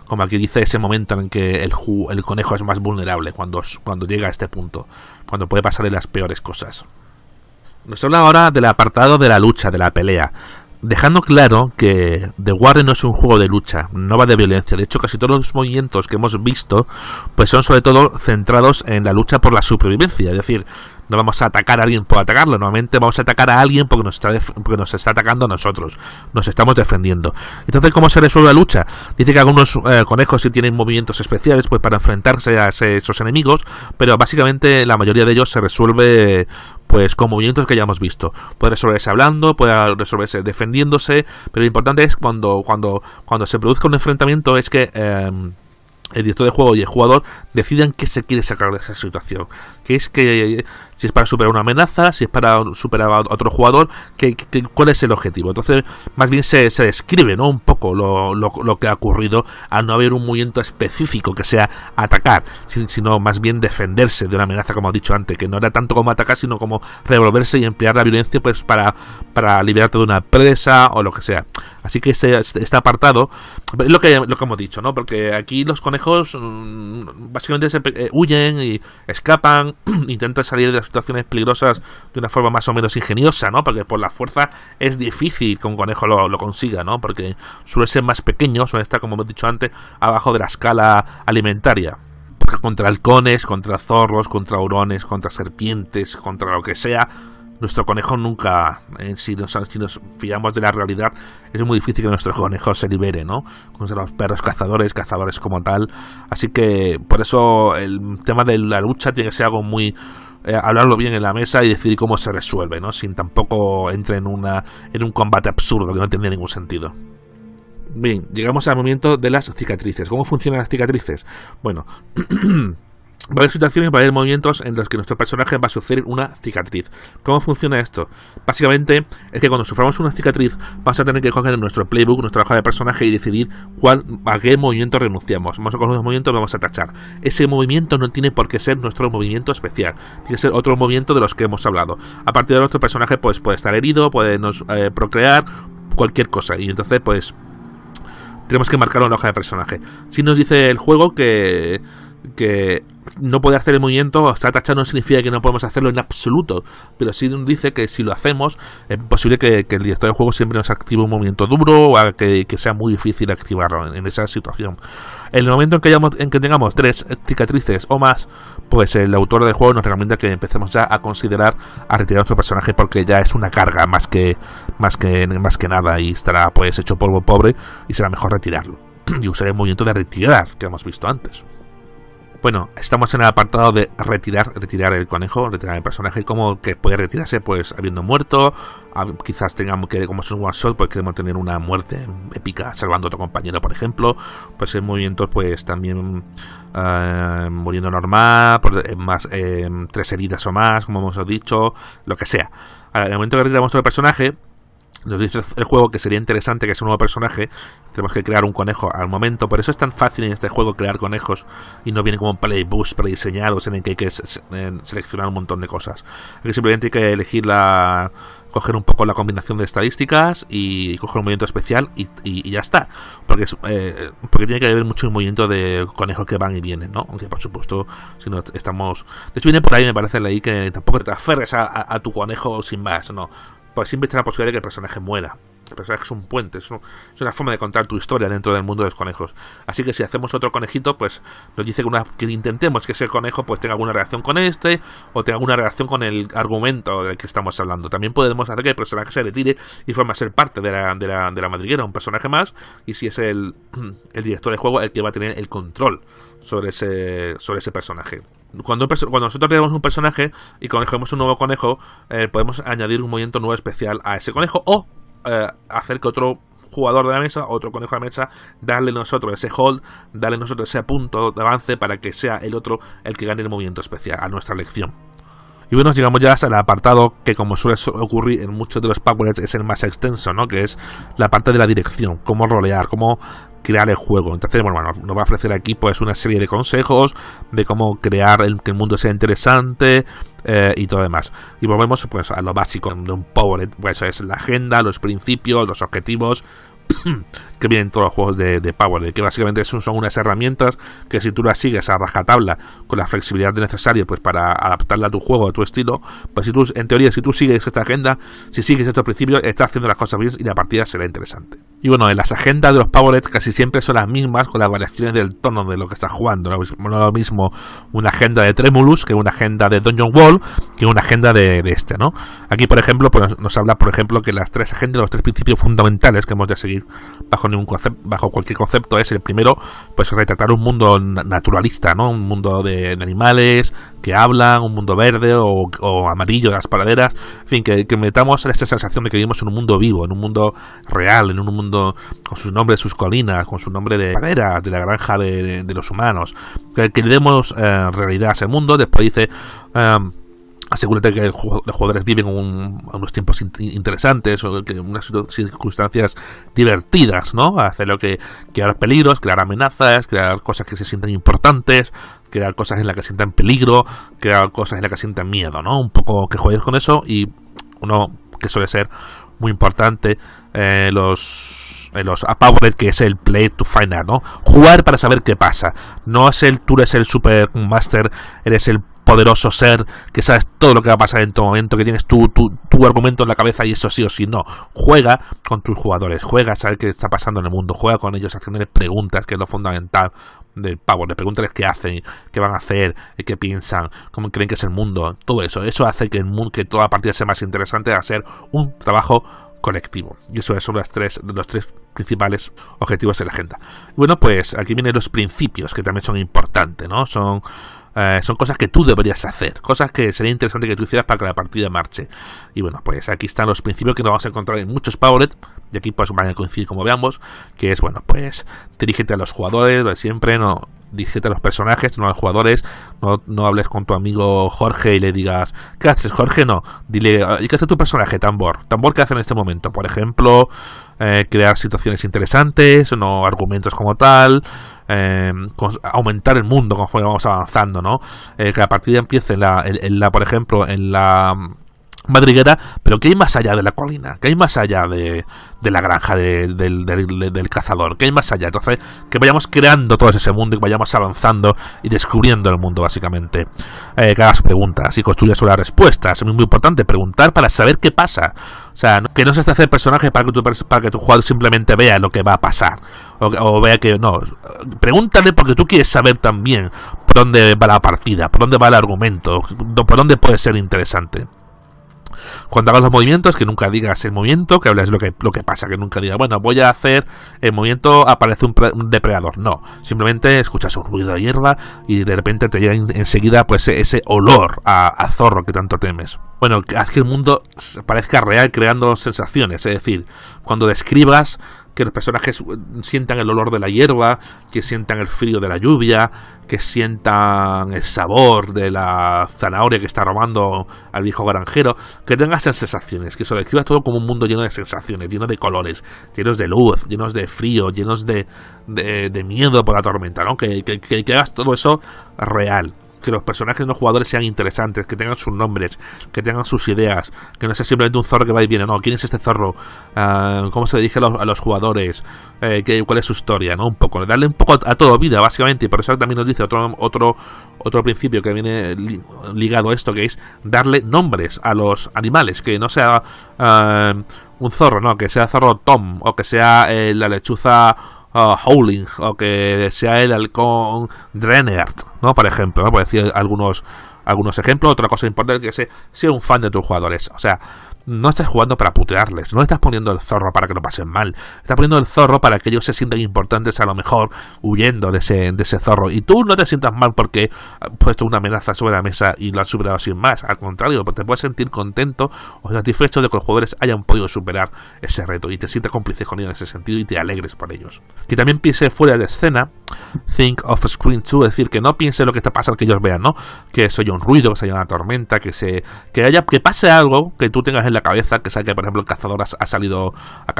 como aquí dice, ese momento en que el conejo es más vulnerable cuando llega a este punto, cuando puede pasarle las peores cosas. Nos habla ahora del apartado de la lucha, de la pelea, dejando claro que The Warren no es un juego de lucha, no va de violencia. De hecho, casi todos los movimientos que hemos visto pues son sobre todo centrados en la lucha por la supervivencia. Es decir, no vamos a atacar a alguien por atacarlo, normalmente vamos a atacar a alguien porque nos está atacando a nosotros, nos estamos defendiendo. Entonces, ¿cómo se resuelve la lucha? Dice que algunos conejos sí tienen movimientos especiales pues para enfrentarse a esos enemigos, pero básicamente la mayoría de ellos se resuelve pues con movimientos que ya hemos visto. Puede resolverse hablando, puede resolverse defendiéndose, pero lo importante es cuando se produzca un enfrentamiento es que el director de juego y el jugador decidan qué se quiere sacar de esa situación, que es que si es para superar una amenaza, si es para superar a otro jugador, cuál es el objetivo. Entonces más bien se describe, ¿no?, un poco lo que ha ocurrido al no haber un movimiento específico que sea atacar, sino más bien defenderse de una amenaza, como he dicho antes, que no era tanto como atacar, sino como revolverse y emplear la violencia pues para liberarte de una presa o lo que sea. Así que este apartado es lo que hemos dicho, ¿no? Porque aquí los conejos básicamente huyen y escapan, intentan salir de las situaciones peligrosas de una forma más o menos ingeniosa, ¿no? Porque por la fuerza es difícil que un conejo lo consiga, ¿no? Porque suele ser más pequeño, suele estar, como hemos dicho antes, abajo de la escala alimentaria. Porque contra halcones, contra zorros, contra hurones, contra serpientes, contra lo que sea, nuestro conejo nunca, si nos fiamos de la realidad, es muy difícil que nuestro conejo se libere, ¿no? Contra los perros cazadores como tal. Así que por eso el tema de la lucha tiene que ser algo muy hablarlo bien en la mesa y decidir cómo se resuelve, ¿no? Sin tampoco entre en un combate absurdo que no tiene ningún sentido. Bien, llegamos al momento de las cicatrices. ¿Cómo funcionan las cicatrices? Bueno, va a haber situaciones, va a haber movimientos en los que nuestro personaje va a sufrir una cicatriz. ¿Cómo funciona esto? Básicamente es que cuando suframos una cicatriz vamos a tener que coger nuestro playbook, nuestra hoja de personaje y decidir a qué movimiento renunciamos. Vamos a coger unos movimientos y vamos a tachar. Ese movimiento no tiene por qué ser nuestro movimiento especial, tiene que ser otro movimiento de los que hemos hablado. A partir de nuestro personaje pues puede estar herido, puede procrear, cualquier cosa. Y entonces pues tenemos que marcarlo en la hoja de personaje. Si nos dice el juego que no puede hacer el movimiento o está tachado, no significa que no podemos hacerlo en absoluto, pero sí nos dice que si lo hacemos es posible que el director del juego siempre nos active un movimiento duro o que sea muy difícil activarlo en esa situación. En el momento en que tengamos 3 cicatrices o más, pues el autor del juego nos recomienda que empecemos ya a considerar a retirar a nuestro personaje, porque ya es una carga más que nada y estará pues hecho polvo pobre y será mejor retirarlo y usar el movimiento de retirar que hemos visto antes. Bueno, estamos en el apartado de retirar el conejo, retirar el personaje. ¿Cómo que puede retirarse? Pues habiendo muerto, quizás tengamos que, como es un one shot, pues queremos tener una muerte épica salvando a otro compañero, por ejemplo. Pues en movimientos, pues también muriendo normal, más 3 heridas o más, como hemos dicho, lo que sea. Al momento que retiramos el personaje, nos dice el juego que sería interesante que sea un nuevo personaje. Tenemos que crear un conejo al momento. Por eso es tan fácil en este juego crear conejos y no viene como un playboost prediseñados en el que hay que seleccionar un montón de cosas. Aquí simplemente hay que elegir coger un poco la combinación de estadísticas y coger un movimiento especial y ya está. Porque tiene que haber mucho movimiento de conejos que van y vienen, ¿no? Aunque por supuesto, si no estamos... De hecho viene por ahí, me parece leí que tampoco te aferres a tu conejo sin más, ¿no? Pues siempre está la posibilidad de que el personaje muera. El personaje es un puente, es una forma de contar tu historia dentro del mundo de los conejos. Así que si hacemos otro conejito, pues nos dice que intentemos que ese conejo pues tenga alguna reacción con este, o tenga alguna reacción con el argumento del que estamos hablando. También podemos hacer que el personaje se retire y forma a ser parte de la madriguera, un personaje más, y si es el director de juego el que va a tener el control sobre ese personaje. Cuando nosotros creamos un personaje y cogemos un nuevo conejo, podemos añadir un movimiento nuevo especial a ese conejo o hacer que otro jugador de la mesa, otro conejo de la mesa, darle nosotros ese hold, darle nosotros ese punto de avance para que sea el otro el que gane el movimiento especial a nuestra elección. Y bueno, llegamos ya al apartado que, como suele ocurrir en muchos de los Powerheads, es el más extenso, ¿no? Que es la parte de la dirección, cómo rolear, crear el juego. Entonces, bueno, nos va a ofrecer aquí pues una serie de consejos de cómo crear que el mundo sea interesante y todo demás. Y volvemos pues a lo básico de un Powered, pues es la agenda, los principios, los objetivos que vienen todos los juegos de Powered, que básicamente son unas herramientas que si tú las sigues a rajatabla con la flexibilidad necesaria pues para adaptarla a tu juego, a tu estilo, pues si tú, en teoría, si tú sigues esta agenda, si sigues estos principios, estás haciendo las cosas bien y la partida será interesante. Y bueno, en las agendas de los Powered casi siempre son las mismas, con las variaciones del tono de lo que estás jugando. No es lo mismo una agenda de Tremulous que una agenda de Dungeon Wall que una agenda de este, ¿no? Aquí, por ejemplo, pues nos habla, por ejemplo, que las tres agendas, los tres principios fundamentales que hemos de seguir bajo cualquier concepto es: el primero, pues retratar un mundo naturalista, ¿no? Un mundo de animales que hablan, un mundo verde o amarillo de las praderas, en fin, que metamos esta sensación de que vivimos en un mundo vivo, en un mundo real, en un mundo con sus nombres, sus colinas, con su nombre de praderas, de la granja de los humanos, que le demos realidad a ese mundo. Después dice: asegúrate que los jugadores viven unos tiempos interesantes, o que unas circunstancias divertidas, ¿no? Hacer crear peligros, crear amenazas, crear cosas que se sientan importantes, crear cosas en las que sientan peligro, crear cosas en las que sientan miedo, ¿no? Un poco que juegues con eso. Y uno que suele ser muy importante, los Powered, que es el play to find out, ¿no? Jugar para saber qué pasa. No es tú eres el super master, eres el poderoso ser que sabes todo lo que va a pasar en todo momento, que tienes tu argumento en la cabeza y eso sí o sí. No, juega con tus jugadores, juega a saber qué está pasando en el mundo, juega con ellos haciéndoles preguntas, que es lo fundamental del Power. Pregúntales qué hacen, qué van a hacer, qué piensan, cómo creen que es el mundo. Todo eso hace que toda la partida sea más interesante, a ser un trabajo colectivo. Y eso son los tres principales objetivos de la agenda. Y bueno, pues aquí vienen los principios, que también son importantes, ¿no? Son cosas que tú deberías hacer, cosas que sería interesante que tú hicieras para que la partida marche. Y bueno, pues aquí están los principios que nos vamos a encontrar en muchos Powered, y aquí pues van a coincidir como veamos, que es, bueno, pues dirígete a los jugadores, lo de siempre, no dirígete a los personajes, no a los jugadores. No hables con tu amigo Jorge y le digas: ¿qué haces, Jorge? No, dile: ¿y qué hace tu personaje, Tambor? ¿Tambor qué hace en este momento? Por ejemplo, crear situaciones interesantes, no argumentos como tal, aumentar el mundo conforme vamos avanzando, ¿no? Que la partida empiece por ejemplo, en la madriguera, pero ¿qué hay más allá de la colina? ¿Qué hay más allá de la granja del cazador? ¿Qué hay más allá? Entonces, que vayamos creando todo ese mundo y vayamos avanzando y descubriendo el mundo, básicamente. Que hagas preguntas y construyas sobre las respuestas. Es muy importante preguntar para saber qué pasa. O sea, que no se hace el personaje para que tu jugador simplemente vea lo que va a pasar. O vea que no. Pregúntale porque tú quieres saber también por dónde va la partida, por dónde va el argumento, por dónde puede ser interesante. Cuando hagas los movimientos, que nunca digas el movimiento, que hables lo que pasa, que nunca digas: bueno, voy a hacer el movimiento, aparece un depredador. No, simplemente escuchas un ruido de hierba y de repente te llega enseguida pues ese olor a zorro que tanto temes. Bueno, haz que el mundo parezca real creando sensaciones, es decir, cuando describas, que los personajes sientan el olor de la hierba, que sientan el frío de la lluvia, que sientan el sabor de la zanahoria que está robando al viejo granjero, que tengan esas sensaciones, que se lo describas todo como un mundo lleno de sensaciones, lleno de colores, llenos de luz, llenos de frío, llenos de miedo por la tormenta, ¿no? Que hagas todo eso real. Que los personajes, los jugadores sean interesantes, que tengan sus nombres, que tengan sus ideas, que no sea simplemente un zorro que va y viene. No, ¿quién es este zorro? ¿Cómo se dirige a los jugadores? ¿Cuál es su historia? ¿No? Un poco, darle un poco a todo vida, básicamente. Y por eso también nos dice otro principio que viene ligado a esto, que es darle nombres a los animales, que no sea un zorro, no, que sea zorro Tom, o que sea la lechuza Howling, o que sea el halcón Drenert, ¿no? Por ejemplo, ¿no? Por decir algunos ejemplos. Otra cosa importante es que sea un fan de tus jugadores. O sea, no estás jugando para putearles, no estás poniendo el zorro para que lo pasen mal, estás poniendo el zorro para que ellos se sientan importantes, a lo mejor huyendo de ese zorro, y tú no te sientas mal porque has puesto una amenaza sobre la mesa y lo has superado sin más. Al contrario, te puedes sentir contento o satisfecho de que los jugadores hayan podido superar ese reto y te sientas cómplice con ellos en ese sentido y te alegres por ellos. Que también piense fuera de escena, think of screen too, es decir, que no piense lo que está pasando, que ellos vean, ¿no? Que soy un ruido, que se haya una tormenta, que pase algo que tú tengas en la cabeza, que sea que por ejemplo el cazador ha salido a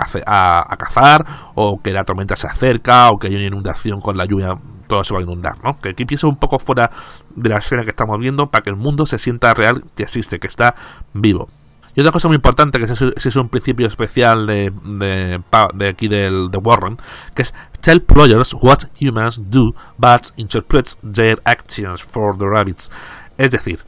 cazar, o que la tormenta se acerca, o que hay una inundación con la lluvia, todo se va a inundar, ¿no? Que aquí piense un poco fuera de la esfera que estamos viendo para que el mundo se sienta real, que existe, que está vivo. Y otra cosa muy importante, que es un principio especial de aquí de Warren, que es tell players what humans do, but interpret their actions for the rabbits. Es decir,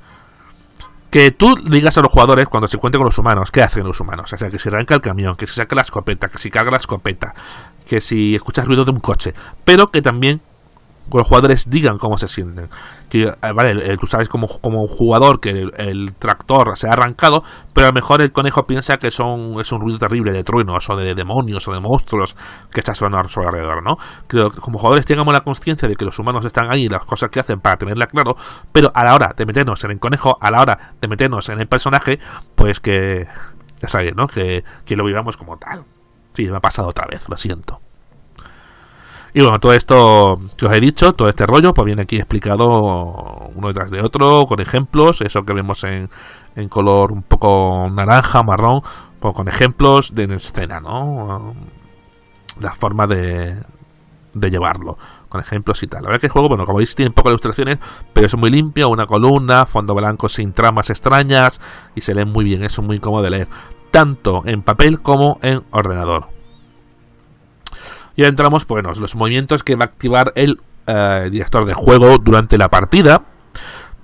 que tú digas a los jugadores cuando se encuentren con los humanos, ¿qué hacen los humanos? O sea, que si arranca el camión, que si saca la escopeta, que si carga la escopeta, que si escuchas ruido de un coche, pero que también los jugadores digan cómo se sienten. Que vale, tú sabes como jugador que el tractor se ha arrancado, pero a lo mejor el conejo piensa que es un ruido terrible de truenos o de demonios o de monstruos que está sonando a su alrededor, ¿no? Creo que como jugadores tengamos la conciencia de que los humanos están ahí y las cosas que hacen para tenerla claro, pero a la hora de meternos en el conejo, a la hora de meternos en el personaje, pues que ya sabéis, ¿no? Que lo vivamos como tal. Sí, me ha pasado otra vez, lo siento. Y bueno, todo esto que os he dicho, todo este rollo, pues viene aquí explicado uno detrás de otro, con ejemplos, eso que vemos en color un poco naranja, marrón, pues con ejemplos de escena, ¿no? La forma de llevarlo, con ejemplos y tal. La verdad que el juego, bueno, como veis, tiene pocas ilustraciones, pero es muy limpio, una columna, fondo blanco sin tramas extrañas, y se lee muy bien, es muy cómodo de leer, tanto en papel como en ordenador. Y ahora entramos, pues bueno, los movimientos que va a activar el director de juego durante la partida.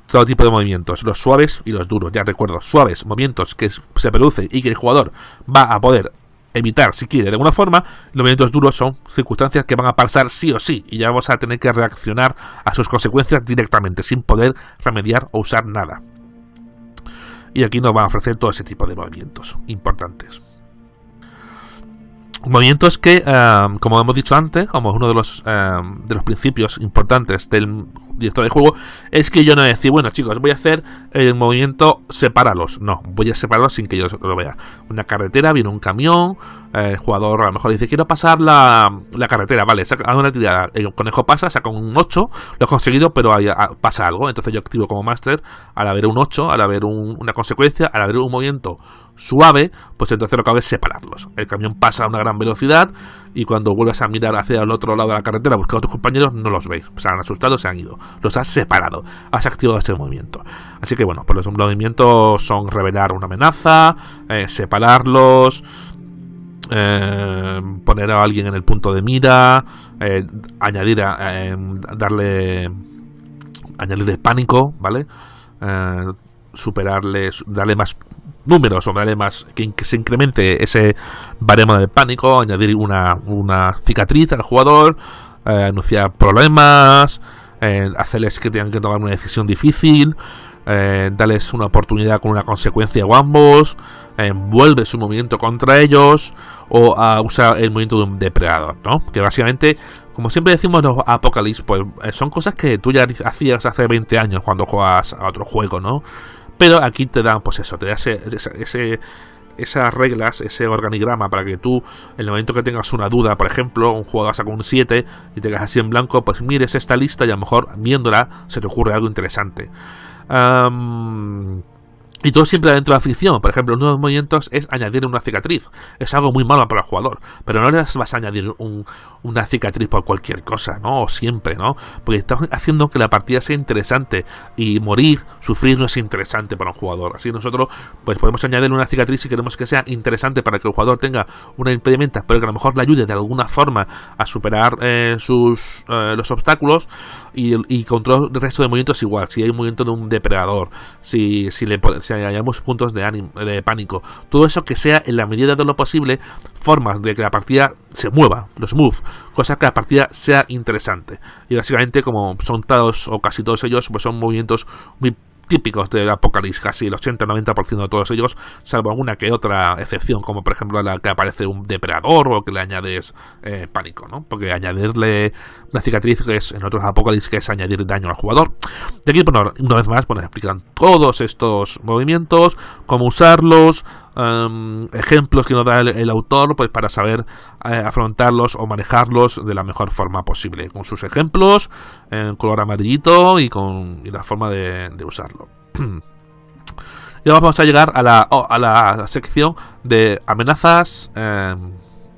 Todo tipo de movimientos, los suaves y los duros. Ya recuerdo, suaves, movimientos que se producen y que el jugador va a poder evitar si quiere de alguna forma. Los movimientos duros son circunstancias que van a pasar sí o sí, y ya vamos a tener que reaccionar a sus consecuencias directamente, sin poder remediar o usar nada. Y aquí nos va a ofrecer todo ese tipo de movimientos importantes. Movimientos que, como hemos dicho antes, como uno de los principios importantes del director de juego, es que yo no voy a decir, bueno chicos, voy a hacer el movimiento separalos. No, voy a separarlos sin que yo lo vea. Una carretera, viene un camión, el jugador a lo mejor dice, quiero pasar la carretera, vale, hago una tirada, el conejo pasa, saca un 8, lo he conseguido, pero pasa algo, entonces yo activo como máster, al haber un 8, al haber una consecuencia, al haber un movimiento suave, pues entonces lo que hago es separarlos. El camión pasa a una gran velocidad y cuando vuelves a mirar hacia el otro lado de la carretera, buscar a tus compañeros, no los veis, se han asustado, se han ido, los has separado, has activado ese movimiento. Así que bueno, pues los movimientos son revelar una amenaza, separarlos, poner a alguien en el punto de mira, añadir darle pánico, ¿vale? Darle más números, o darle más, que se incremente ese baremo del pánico, añadir una cicatriz al jugador, anunciar problemas, hacerles que tengan que tomar una decisión difícil, darles una oportunidad con una consecuencia o ambos, envuelve su movimiento contra ellos, o usar el movimiento de un depredador, ¿no? Que básicamente, como siempre decimos los Apocalypse, pues son cosas que tú ya hacías hace 20 años cuando juegas a otro juego, ¿no? Pero aquí te dan, pues eso, te da esas reglas, ese organigrama para que tú, en el momento que tengas una duda, por ejemplo, un jugador saca un 7 y te quedas así en blanco, pues mires esta lista y a lo mejor viéndola se te ocurre algo interesante. Y todo siempre dentro de la ficción. Por ejemplo, uno de los movimientos es añadir una cicatriz. Es algo muy malo para el jugador, pero no les vas a añadir una cicatriz por cualquier cosa, ¿no? O siempre, ¿no? Porque estás haciendo que la partida sea interesante, y morir, sufrir no es interesante para un jugador. Así nosotros pues podemos añadirle una cicatriz si queremos que sea interesante para que el jugador tenga una impedimenta, pero que a lo mejor le ayude de alguna forma a superar los obstáculos, y control el resto de movimientos igual. Si hay un movimiento de un depredador, si hayamos puntos de pánico, todo eso que sea en la medida de lo posible formas de que la partida se mueva, los move, cosas que la partida sea interesante. Y básicamente, como son todos o casi todos ellos, pues son movimientos muy típicos del Apocalypse, casi el 80-90% de todos ellos, salvo alguna que otra excepción, como por ejemplo la que aparece un depredador o que le añades pánico, ¿no? Porque añadirle una cicatriz, que es en otros Apocalypse, que es añadir daño al jugador. De aquí, bueno, una vez más, pues explican todos estos movimientos, cómo usarlos, ejemplos que nos da el autor, pues para saber afrontarlos o manejarlos de la mejor forma posible, con sus ejemplos en color amarillito y la forma de usarlo. Y ahora vamos a llegar a la sección de amenazas,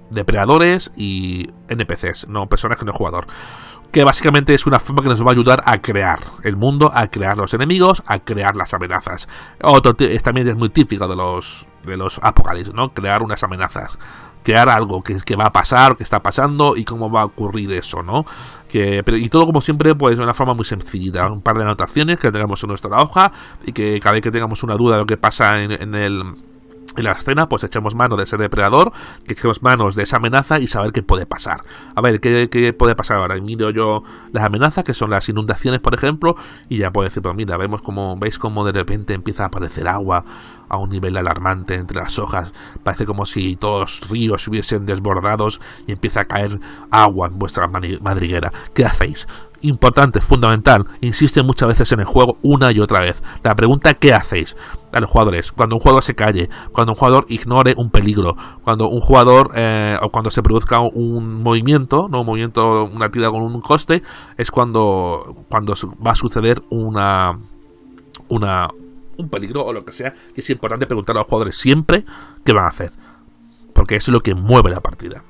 depredadores y NPCs, no personajes no jugador. Que básicamente es una forma que nos va a ayudar a crear el mundo, a crear los enemigos, a crear las amenazas. También es muy típico de los apocalipsis, ¿no? Crear unas amenazas. Crear algo que va a pasar, que está pasando y cómo va a ocurrir eso, ¿no? Y todo como siempre, pues de una forma muy sencilla. Un par de anotaciones que tengamos en nuestra hoja y que cada vez que tengamos una duda de lo que pasa en la escena, pues echemos mano de ese depredador, que echemos manos de esa amenaza y saber qué puede pasar. A ver, ¿qué puede pasar ahora? Miro yo las amenazas, que son las inundaciones, por ejemplo, y ya puedo decir, pues mira, veis como de repente empieza a aparecer agua a un nivel alarmante entre las hojas. Parece como si todos los ríos hubiesen desbordados y empieza a caer agua en vuestra madriguera. ¿Qué hacéis? Importante, fundamental, insiste muchas veces en el juego una y otra vez. La pregunta ¿qué hacéis? A los jugadores, cuando un jugador se calle, cuando un jugador ignore un peligro, cuando un jugador o cuando se produzca un movimiento, no un movimiento, una actividad con un coste, es cuando va a suceder un peligro o lo que sea. Y es importante preguntar a los jugadores siempre qué van a hacer, porque eso es lo que mueve la partida.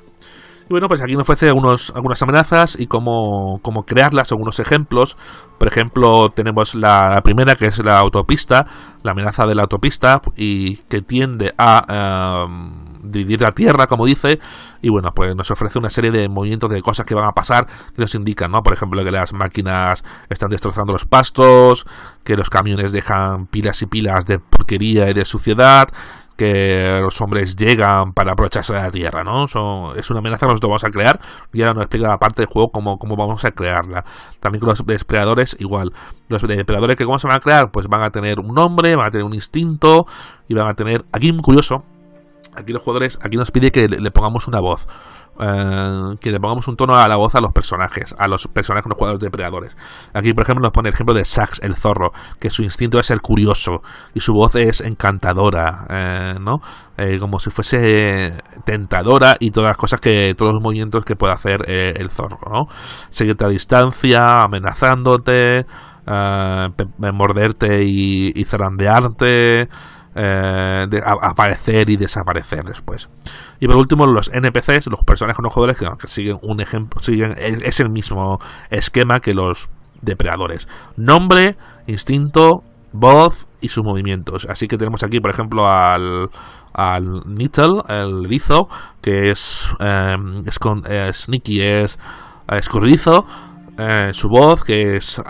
Y bueno, pues aquí nos ofrece algunas amenazas y cómo crearlas, algunos ejemplos. Por ejemplo, tenemos la primera, que es la autopista, la amenaza de la autopista, y que tiende a dividir la tierra, como dice. Y bueno, pues nos ofrece una serie de movimientos, de cosas que van a pasar, que nos indican, ¿no? Por ejemplo, que las máquinas están destrozando los pastos, que los camiones dejan pilas y pilas de porquería y de suciedad, que los hombres llegan para aprovecharse de la tierra, ¿no? Es una amenaza que nosotros vamos a crear, y ahora nos explica la parte del juego cómo vamos a crearla. También con los depredadores igual. Los depredadores, que ¿cómo se van a crear? Pues van a tener un nombre, van a tener un instinto, y van a tener... Aquí, muy curioso, aquí los jugadores, aquí nos pide que le pongamos una voz. Que le pongamos un tono a la voz a los personajes, los jugadores depredadores. Aquí, por ejemplo, nos pone el ejemplo de Sax, el zorro, que su instinto es ser curioso y su voz es encantadora, ¿no? Como si fuese tentadora, y todas las cosas todos los movimientos que puede hacer el zorro, ¿no? Seguirte a distancia, amenazándote, morderte y zarandearte, aparecer y desaparecer después. Y por último, los NPCs, los personajes no jugadores, que siguen un ejemplo, es el mismo esquema que los depredadores: nombre, instinto, voz y sus movimientos. Así que tenemos aquí, por ejemplo, al Nittle, el erizo, que es sneaky, es escurridizo. Su voz, que es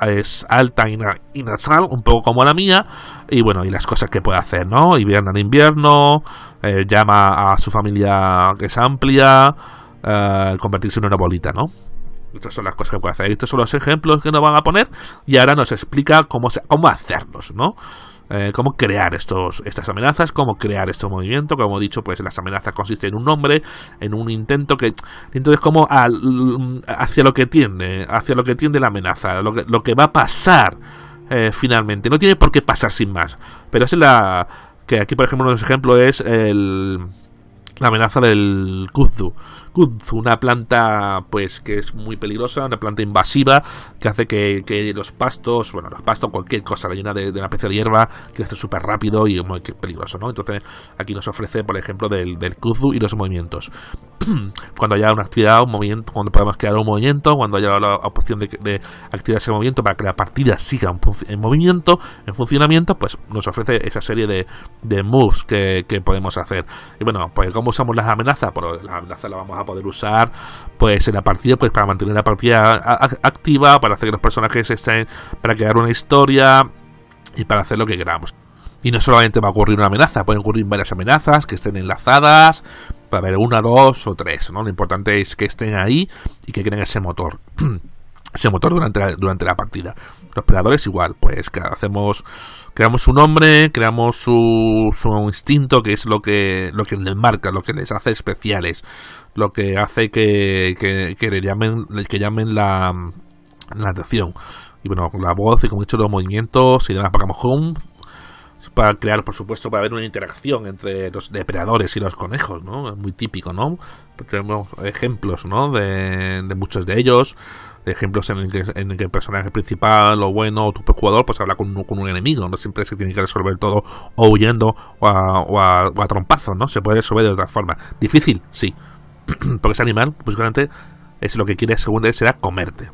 alta y nasal, un poco como la mía, y bueno, y las cosas que puede hacer, ¿no? Hiberna en invierno, llama a su familia, que es amplia, convertirse en una bolita, ¿no? Estas son las cosas que puede hacer. Estos son los ejemplos que nos van a poner, y ahora nos explica cómo hacerlos, ¿no? Cómo crear estas amenazas, cómo crear estos movimientos. Como he dicho, pues las amenazas consisten en un nombre, en un intento, que entonces como hacia lo que tiende la amenaza, lo que va a pasar finalmente. No tiene por qué pasar sin más, pero es que aquí, por ejemplo, un ejemplo es la amenaza del kudzu, una planta pues que es muy peligrosa, una planta invasiva que hace que los pastos, cualquier cosa llena de una especie de hierba, crece súper rápido y muy peligroso, ¿no? Entonces aquí nos ofrece, por ejemplo, del kudzu y los movimientos. Cuando haya una actividad, un movimiento, cuando podamos crear un movimiento, cuando haya la opción de activar ese movimiento para que la partida siga en movimiento, en funcionamiento, pues nos ofrece esa serie de moves que podemos hacer. Y bueno, pues ¿cómo usamos las amenazas? Pues las amenazas las vamos a poder usar pues en la partida, pues para mantener la partida activa, para hacer que los personajes estén, para crear una historia y para hacer lo que queramos. Y no solamente va a ocurrir una amenaza, pueden ocurrir varias amenazas que estén enlazadas, para ver una, dos o tres, ¿no? Lo importante es que estén ahí y que creen ese motor. Ese motor durante la partida. Los predadores igual, pues creamos su nombre, creamos su instinto, que es lo que les marca, lo que les hace especiales, lo que hace que llamen la atención. Y bueno, la voz y como he dicho, los movimientos y demás. Pagamos home para crear, por supuesto, para haber una interacción entre los depredadores y los conejos, ¿no? Es muy típico, ¿no? Tenemos ejemplos, ¿no? De muchos de ellos. ejemplos en el que el personaje principal o bueno o tu jugador pues habla con un enemigo, no siempre se tiene que resolver todo o huyendo o a trompazos, ¿no? Se puede resolver de otra forma. Difícil, sí, porque ese animal pues realmente es lo que quiere, según él, será comerte.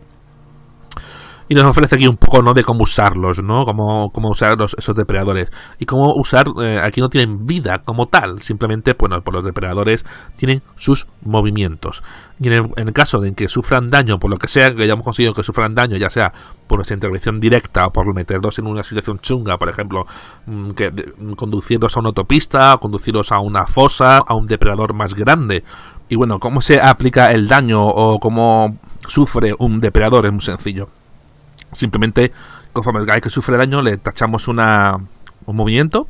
Y nos ofrece aquí un poco, ¿no?, de cómo usarlos, ¿no? Cómo usar esos depredadores. Y cómo usar... aquí no tienen vida como tal. Simplemente, bueno, pues los depredadores tienen sus movimientos. Y en el caso de que sufran daño, por lo que sea, que hayamos conseguido que sufran daño, ya sea por nuestra intervención directa o por meterlos en una situación chunga, por ejemplo, conducirlos a una autopista, o conducirlos a una fosa, a un depredador más grande. Y bueno, ¿cómo se aplica el daño o cómo sufre un depredador? Es muy sencillo. Simplemente, conforme hay que sufre daño, le tachamos un movimiento.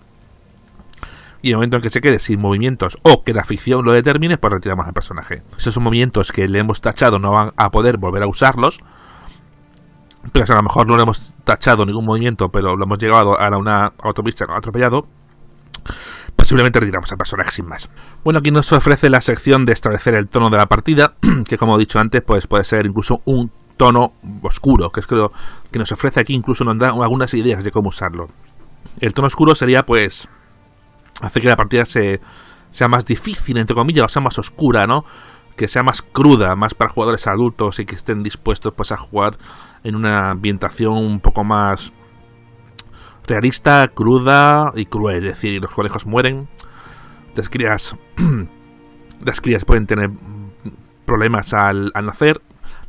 Y en el momento en que se quede sin movimientos o que la ficción lo determine, pues retiramos al personaje. Esos movimientos que le hemos tachado no van a poder volver a usarlos. Pero si a lo mejor no le hemos tachado ningún movimiento, pero lo hemos llegado a una autopista atropellado, pues simplemente retiramos al personaje sin más. Bueno, aquí nos ofrece la sección de establecer el tono de la partida, que como he dicho antes, pues puede ser incluso un tono oscuro, que es lo que nos ofrece aquí. Incluso nos da algunas ideas de cómo usarlo. El tono oscuro sería, pues, hace que la partida sea más difícil, entre comillas, o sea más oscura, ¿no? Que sea más cruda, más para jugadores adultos y que estén dispuestos, pues, a jugar en una ambientación un poco más realista, cruda y cruel. Es decir, los conejos mueren, las crías pueden tener problemas al nacer.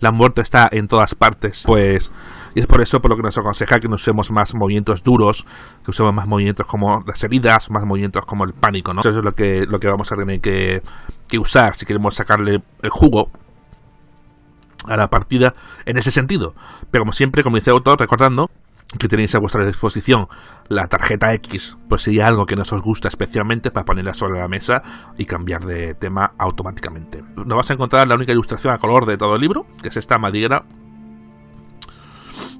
La muerte está en todas partes, pues, y es por eso por lo que nos aconseja que no usemos más movimientos duros, que usemos más movimientos como las heridas, más movimientos como el pánico, ¿no? Eso es lo que vamos a tener que usar si queremos sacarle el jugo a la partida en ese sentido. Pero como siempre, como dice el autor, recordando que tenéis a vuestra disposición la tarjeta X, pues si hay algo que no os gusta especialmente, para ponerla sobre la mesa y cambiar de tema automáticamente. Nos vas a encontrar la única ilustración a color de todo el libro, que es esta madriguera.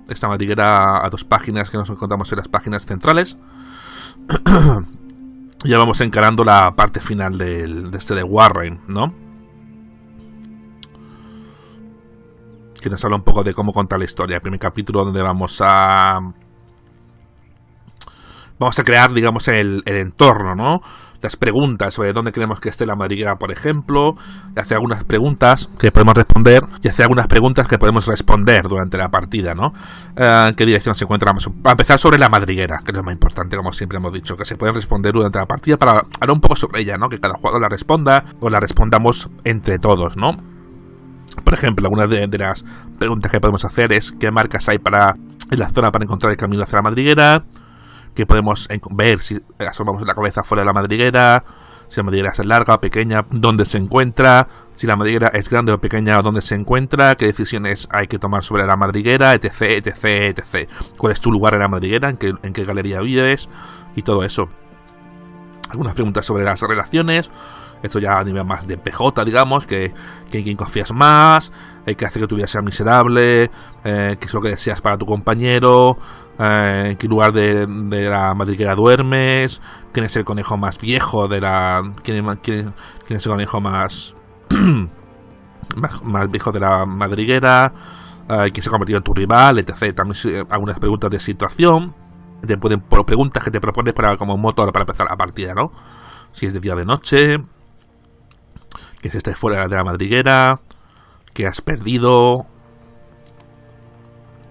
Esta madriguera a 2 páginas que nos encontramos en las páginas centrales. Ya vamos encarando la parte final de Warren, ¿no? Que nos habla un poco de cómo contar la historia. El primer capítulo donde vamos a crear, digamos, el entorno, ¿no? Las preguntas sobre dónde queremos que esté la madriguera, por ejemplo. Y hacer algunas preguntas que podemos responder. Y hacer algunas preguntas que podemos responder durante la partida, ¿no? ¿En qué dirección se encuentra? Para empezar, sobre la madriguera, que es lo más importante, como siempre hemos dicho, que se pueden responder durante la partida para hablar un poco sobre ella, ¿no? Que cada jugador la responda o la respondamos entre todos, ¿no? Por ejemplo, algunas de las preguntas que podemos hacer es qué marcas hay en la zona para encontrar el camino hacia la madriguera, que podemos ver si asomamos la cabeza fuera de la madriguera, si la madriguera es larga o pequeña, dónde se encuentra, si la madriguera es grande o pequeña, dónde se encuentra, qué decisiones hay que tomar sobre la madriguera, etc, etc, etc. ¿Cuál es tu lugar en la madriguera? ¿En qué galería vives? Y todo eso. Algunas preguntas sobre las relaciones. Esto ya a nivel más de PJ, digamos, que en quién confías más, qué hace que tu vida sea miserable, qué es lo que deseas para tu compañero, en qué lugar de la madriguera duermes, quién es el conejo más viejo quién es el conejo más más viejo de la madriguera, quién se ha convertido en tu rival, etc. También algunas preguntas de situación, preguntas que te propones como un motor para empezar la partida, ¿no? Si es de día o de noche, que si estés fuera de la madriguera, que has perdido,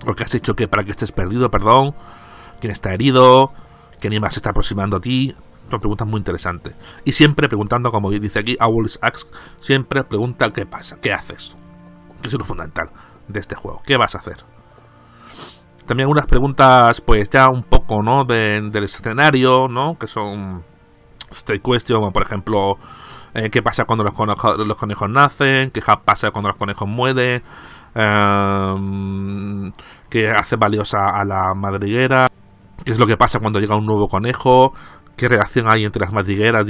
o que has hecho que para que estés perdido, perdón, quién está herido, qué animal se está aproximando a ti. Son preguntas muy interesantes. Y siempre preguntando, como dice aquí, always ask, siempre pregunta qué pasa, qué haces. Que es lo fundamental de este juego. ¿Qué vas a hacer? También algunas preguntas, pues ya un poco, ¿no? Del escenario, ¿no? Que son state question, como por ejemplo, qué pasa cuando los conejos nacen, qué pasa cuando los conejos mueren, qué hace valiosa a la madriguera, qué es lo que pasa cuando llega un nuevo conejo, qué relación hay entre las madrigueras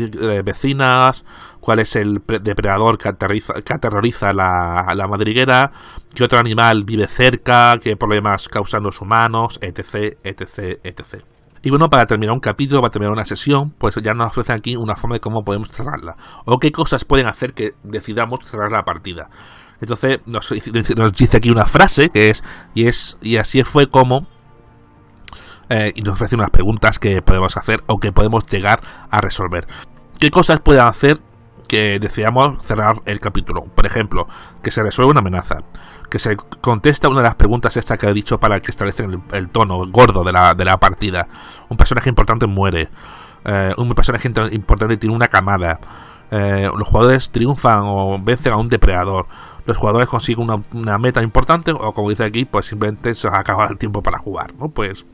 vecinas, cuál es el depredador que aterroriza la madriguera, qué otro animal vive cerca, qué problemas causan los humanos, etc, etc, etc. Y bueno, para terminar un capítulo, para terminar una sesión, pues ya nos ofrecen aquí una forma de cómo podemos cerrarla. O qué cosas pueden hacer que decidamos cerrar la partida. Entonces nos dice aquí una frase que es y así fue como, y nos ofrece unas preguntas que podemos hacer o que podemos llegar a resolver. ¿Qué cosas puede hacer que decidamos cerrar el capítulo? Por ejemplo, que se resuelva una amenaza, que se contesta una de las preguntas esta que he dicho para que establecen el tono gordo de la partida. Un personaje importante muere, un personaje importante tiene una camada, los jugadores triunfan o vencen a un depredador, los jugadores consiguen una meta importante, o como dice aquí, pues simplemente se acaba el tiempo para jugar, ¿no? Pues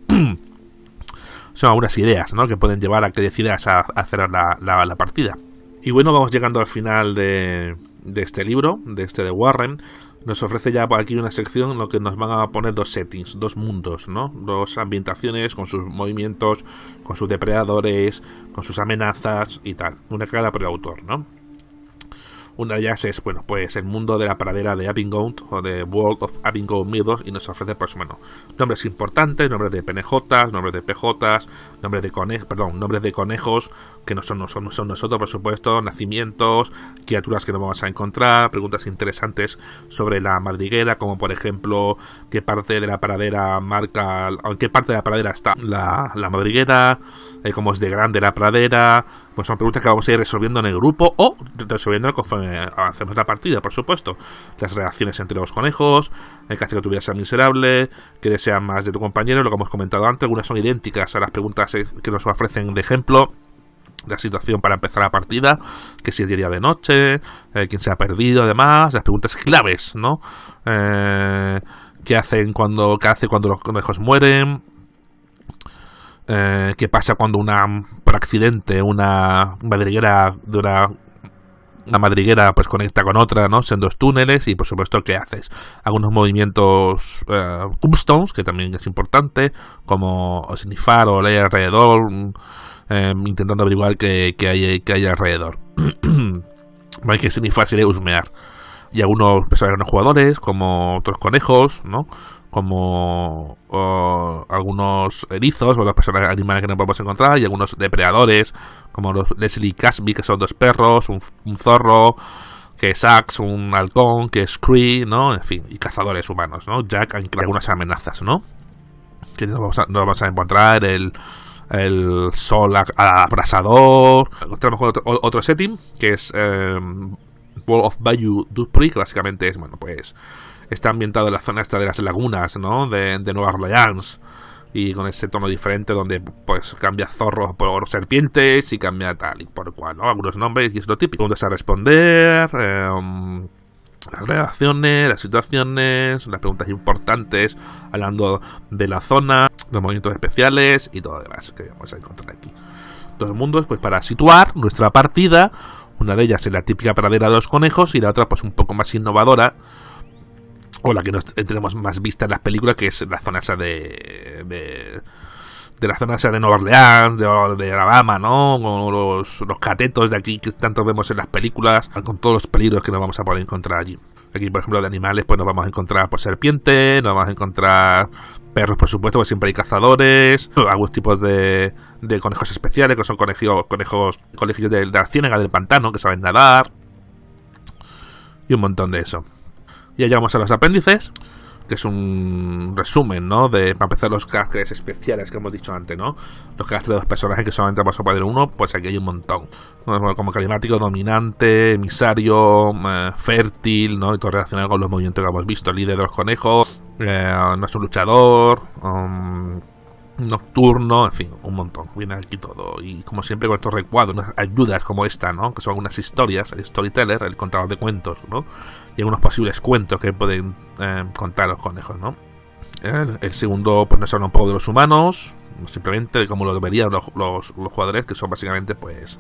son algunas ideas, ¿no?, que pueden llevar a que decidas a cerrar la partida. Y bueno, vamos llegando al final de este libro, de Warren. Nos ofrece ya por aquí una sección en lo que nos van a poner dos settings, dos mundos, ¿no? Dos ambientaciones con sus movimientos, con sus depredadores, con sus amenazas y tal. Una cada por el autor, ¿no? Una de ellas es, bueno, pues el mundo de la pradera de Abingdon, o de World of Abingdon Meadows, y nos ofrece, pues bueno, nombres importantes, nombres de PNJs, nombres de PJs, nombres de conejos, que no son nosotros, por supuesto, nacimientos, criaturas que nos vamos a encontrar, preguntas interesantes sobre la madriguera, como por ejemplo, qué parte de la pradera en qué parte de la pradera está la madriguera, cómo es de grande la pradera. Pues son preguntas que vamos a ir resolviendo en el grupo o resolviendo conforme avancemos la partida, por supuesto. Las reacciones entre los conejos, el que hace que tu vida sea miserable, que desean más de tu compañero, lo que hemos comentado antes. Algunas son idénticas a las preguntas que nos ofrecen de ejemplo. La situación para empezar la partida, que si es día de noche, quién se ha perdido, además, las preguntas claves, ¿no? ¿Qué hace cuando los conejos mueren? ¿Qué pasa cuando por accidente una madriguera pues conecta con otra, ¿no? En dos túneles, y por supuesto, ¿qué haces? Algunos movimientos customs, que también es importante, como snifar o leer alrededor, intentando averiguar qué hay alrededor. Hay que snifar sería husmear. Y algunos jugadores, como otros conejos, ¿no? Como algunos erizos o los personajes animales que nos podemos encontrar, y algunos depredadores como los Leslie Casby, que son dos perros, un zorro, que es Axe, un halcón, que es Cree, ¿no? En fin, y cazadores humanos, ¿no? Jack, algunas amenazas, ¿no? Que nos vamos a encontrar el sol abrasador. Encontramos otro setting que es World of Bayou Dupree, que básicamente es, bueno, pues está ambientado en la zona esta de las lagunas, ¿no? De Nueva Orleans, y con ese tono diferente donde pues cambia zorros por serpientes y cambia tal y por cual, ¿no? Algunos nombres, y es lo típico. Donde a responder, las relaciones, las situaciones, las preguntas importantes, hablando de la zona, los movimientos especiales y todo lo demás que vamos a encontrar aquí. Dos mundos, pues para situar nuestra partida. Una de ellas es la típica pradera de los conejos, y la otra pues un poco más innovadora, o la que tenemos más vista en las películas, que es la zona esa de la zona esa de Nueva Orleans, de Alabama, ¿no? Con los catetos de aquí que tanto vemos en las películas, con todos los peligros que nos vamos a poder encontrar allí. Aquí, por ejemplo, de animales, pues nos vamos a encontrar pues serpientes, nos vamos a encontrar perros, por supuesto, porque siempre hay cazadores, algunos tipos de conejos especiales, que son conejos de la ciénaga del pantano, que saben nadar, y un montón de eso. Ya llegamos a los apéndices, que es un resumen, ¿no? Para empezar, los caracteres especiales que hemos dicho antes, ¿no? Los caracteres de los personajes, que solamente vamos a poner uno, pues aquí hay un montón. Como carismático, dominante, emisario, fértil, ¿no? Y todo relacionado con los movimientos que hemos visto. Líder de los conejos, no es un luchador, nocturno, en fin, un montón. Viene aquí todo. Y como siempre, con estos recuadros, unas ayudas como esta, ¿no? Que son algunas historias, el storyteller, el contador de cuentos, ¿no? Y algunos posibles cuentos que pueden contar los conejos, ¿no? El segundo, pues nos habla un poco de los humanos, simplemente de cómo lo verían los jugadores, que son básicamente, pues,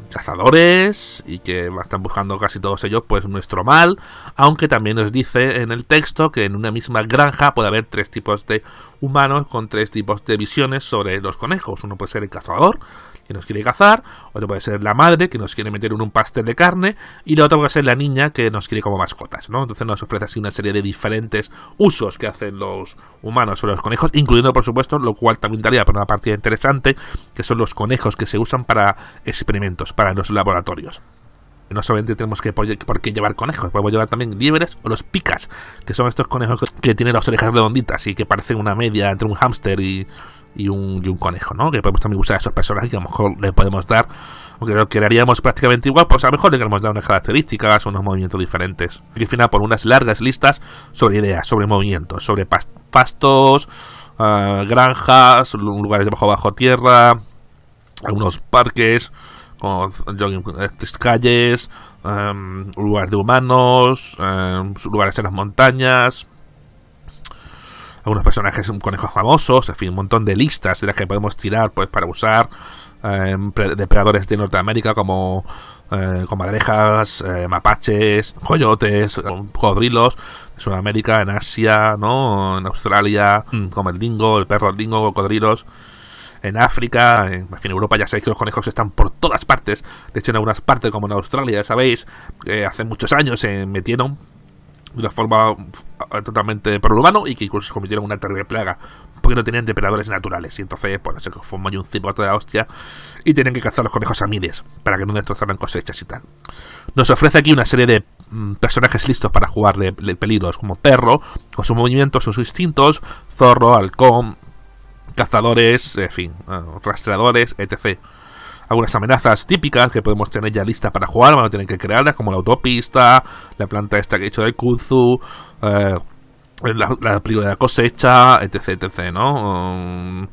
cazadores, y que están buscando casi todos ellos pues nuestro mal, aunque también nos dice en el texto que en una misma granja puede haber tres tipos de humanos con tres tipos de visiones sobre los conejos. Uno puede ser el cazador, que nos quiere cazar; otro puede ser la madre, que nos quiere meter en un pastel de carne; y la otra puede ser la niña, que nos quiere como mascotas, ¿no? Entonces nos ofrece así una serie de diferentes usos que hacen los humanos sobre los conejos, incluyendo, por supuesto, lo cual también daría para una partida interesante, que son los conejos que se usan para experimentos, para los laboratorios. No solamente tenemos por qué llevar conejos, podemos llevar también liebres o los picas, que son estos conejos que tienen las orejas redonditas y que parecen una media entre un hámster y un conejo, ¿no? Que podemos también usar a esos personajes que a lo mejor le podemos dar, aunque lo que le haríamos prácticamente igual, pues a lo mejor le queremos dar unas características, unos movimientos diferentes. Y al final por unas largas listas sobre ideas, sobre movimientos, sobre pastos, granjas, lugares bajo tierra, algunos parques, como jogging, calles, lugares de humanos, lugares en las montañas, algunos personajes, conejos famosos, en fin, un montón de listas de las que podemos tirar pues para usar, depredadores de Norteamérica como comadrejas, mapaches, coyotes, cocodrilos de Sudamérica, en Asia, ¿no? En Australia, como el dingo, el perro dingo, cocodrilos. En África, en fin, Europa ya sabéis que los conejos están por todas partes. De hecho, en algunas partes, como en Australia, ya sabéis, hace muchos años se metieron de una forma totalmente por lo humano y que incluso se convirtieron en una terrible plaga porque no tenían depredadores naturales. Y entonces, pues, se formó un cipote de la hostia y tienen que cazar los conejos a miles para que no destrozaran cosechas y tal. Nos ofrece aquí una serie de personajes listos para jugar de peligros, como perro, con sus movimientos, sus instintos, zorro, halcón, cazadores, en fin, rastreadores, etc. Algunas amenazas típicas que podemos tener ya listas para jugar, van a tener que crearlas, como la autopista, la planta esta que he hecho del kudzu, la peligro de la cosecha, etc, ¿no?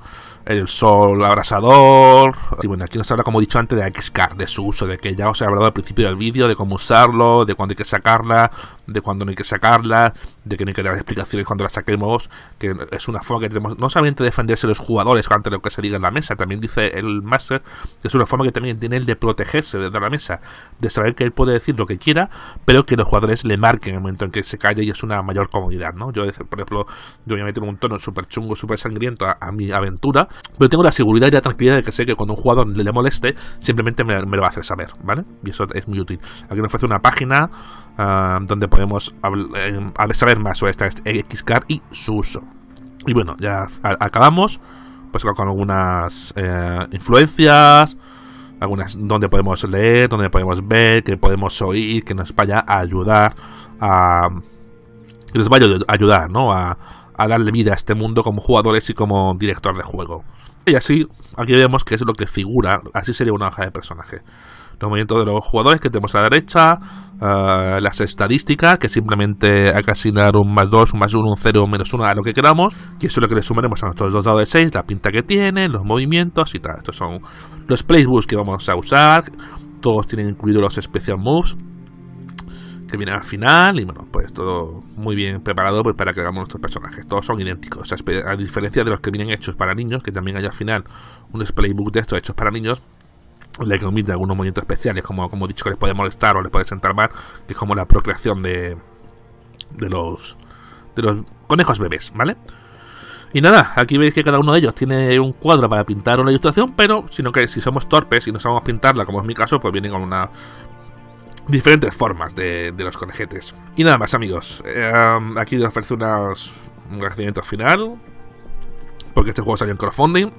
El sol abrasador. Y bueno, aquí nos habla, como he dicho antes, de X-Card, de su uso, de que ya os he hablado al principio del vídeo, de cómo usarlo, de cuándo hay que sacarla, de cuándo no hay que sacarla, de que no hay que dar explicaciones cuando la saquemos, que es una forma que tenemos no solamente de defenderse los jugadores ante lo que se diga en la mesa, también dice el Master que es una forma que también tiene él de protegerse desde la mesa, de saber que él puede decir lo que quiera, pero que los jugadores le marquen en el momento en que se calle, y es una mayor comodidad, ¿no? Yo, por ejemplo, yo voy a meter un tono súper chungo, súper sangriento a mi aventura, pero tengo la seguridad y la tranquilidad de que sé que cuando un jugador le moleste, simplemente me lo va a hacer saber, ¿vale? Y eso es muy útil. Aquí nos ofrece una página donde podemos saber más sobre esta X-Card y su uso. Y bueno, ya acabamos pues con algunas influencias, algunas donde podemos leer, donde podemos ver, que podemos oír, que nos vaya a ayudar que nos vaya a ayudar, ¿no? A darle vida a este mundo como jugadores y como director de juego. Y así, aquí vemos que es lo que figura, así sería una hoja de personaje. Los movimientos de los jugadores que tenemos a la derecha, las estadísticas, que simplemente hay que asignar un +2, un +1, un 0, un -1 a lo que queramos, y eso es lo que le sumaremos a nuestros 2 dados de 6, la pinta que tienen, los movimientos y tal. Estos son los playbooks que vamos a usar, todos tienen incluidos los special moves que vienen al final, y bueno, pues todo muy bien preparado pues, para que hagamos nuestros personajes. Todos son idénticos, a diferencia de los que vienen hechos para niños, que también hay al final un playbook de estos hechos para niños, le que omite algunos movimientos especiales, como he dicho, que les puede molestar o les puede sentar mal, que es como la procreación de los conejos bebés, ¿vale? Y nada, aquí veis que cada uno de ellos tiene un cuadro para pintar una ilustración, pero sino que si somos torpes y no sabemos pintarla, como es mi caso, pues vienen con una diferentes formas de los conejetes. Y nada más, amigos, aquí les ofrece un agradecimiento final, porque este juego salió en crowdfunding,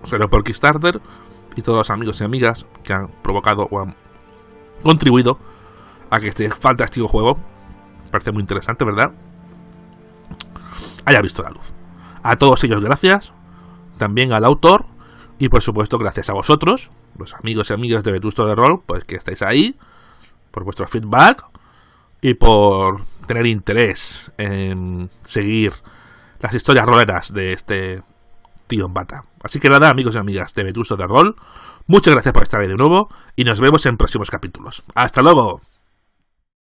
salió por Kickstarter, y todos los amigos y amigas que han provocado o han contribuido a que este fantástico juego, parece muy interesante, ¿verdad?, haya visto la luz. A todos ellos gracias, también al autor, y por supuesto gracias a vosotros, los amigos y amigas de Vetusto de Rol, pues que estáis ahí, por vuestro feedback y por tener interés en seguir las historias roleras de este tío en bata. Así que nada, amigos y amigas de Vetusto de Rol, muchas gracias por estar ahí de nuevo y nos vemos en próximos capítulos. ¡Hasta luego!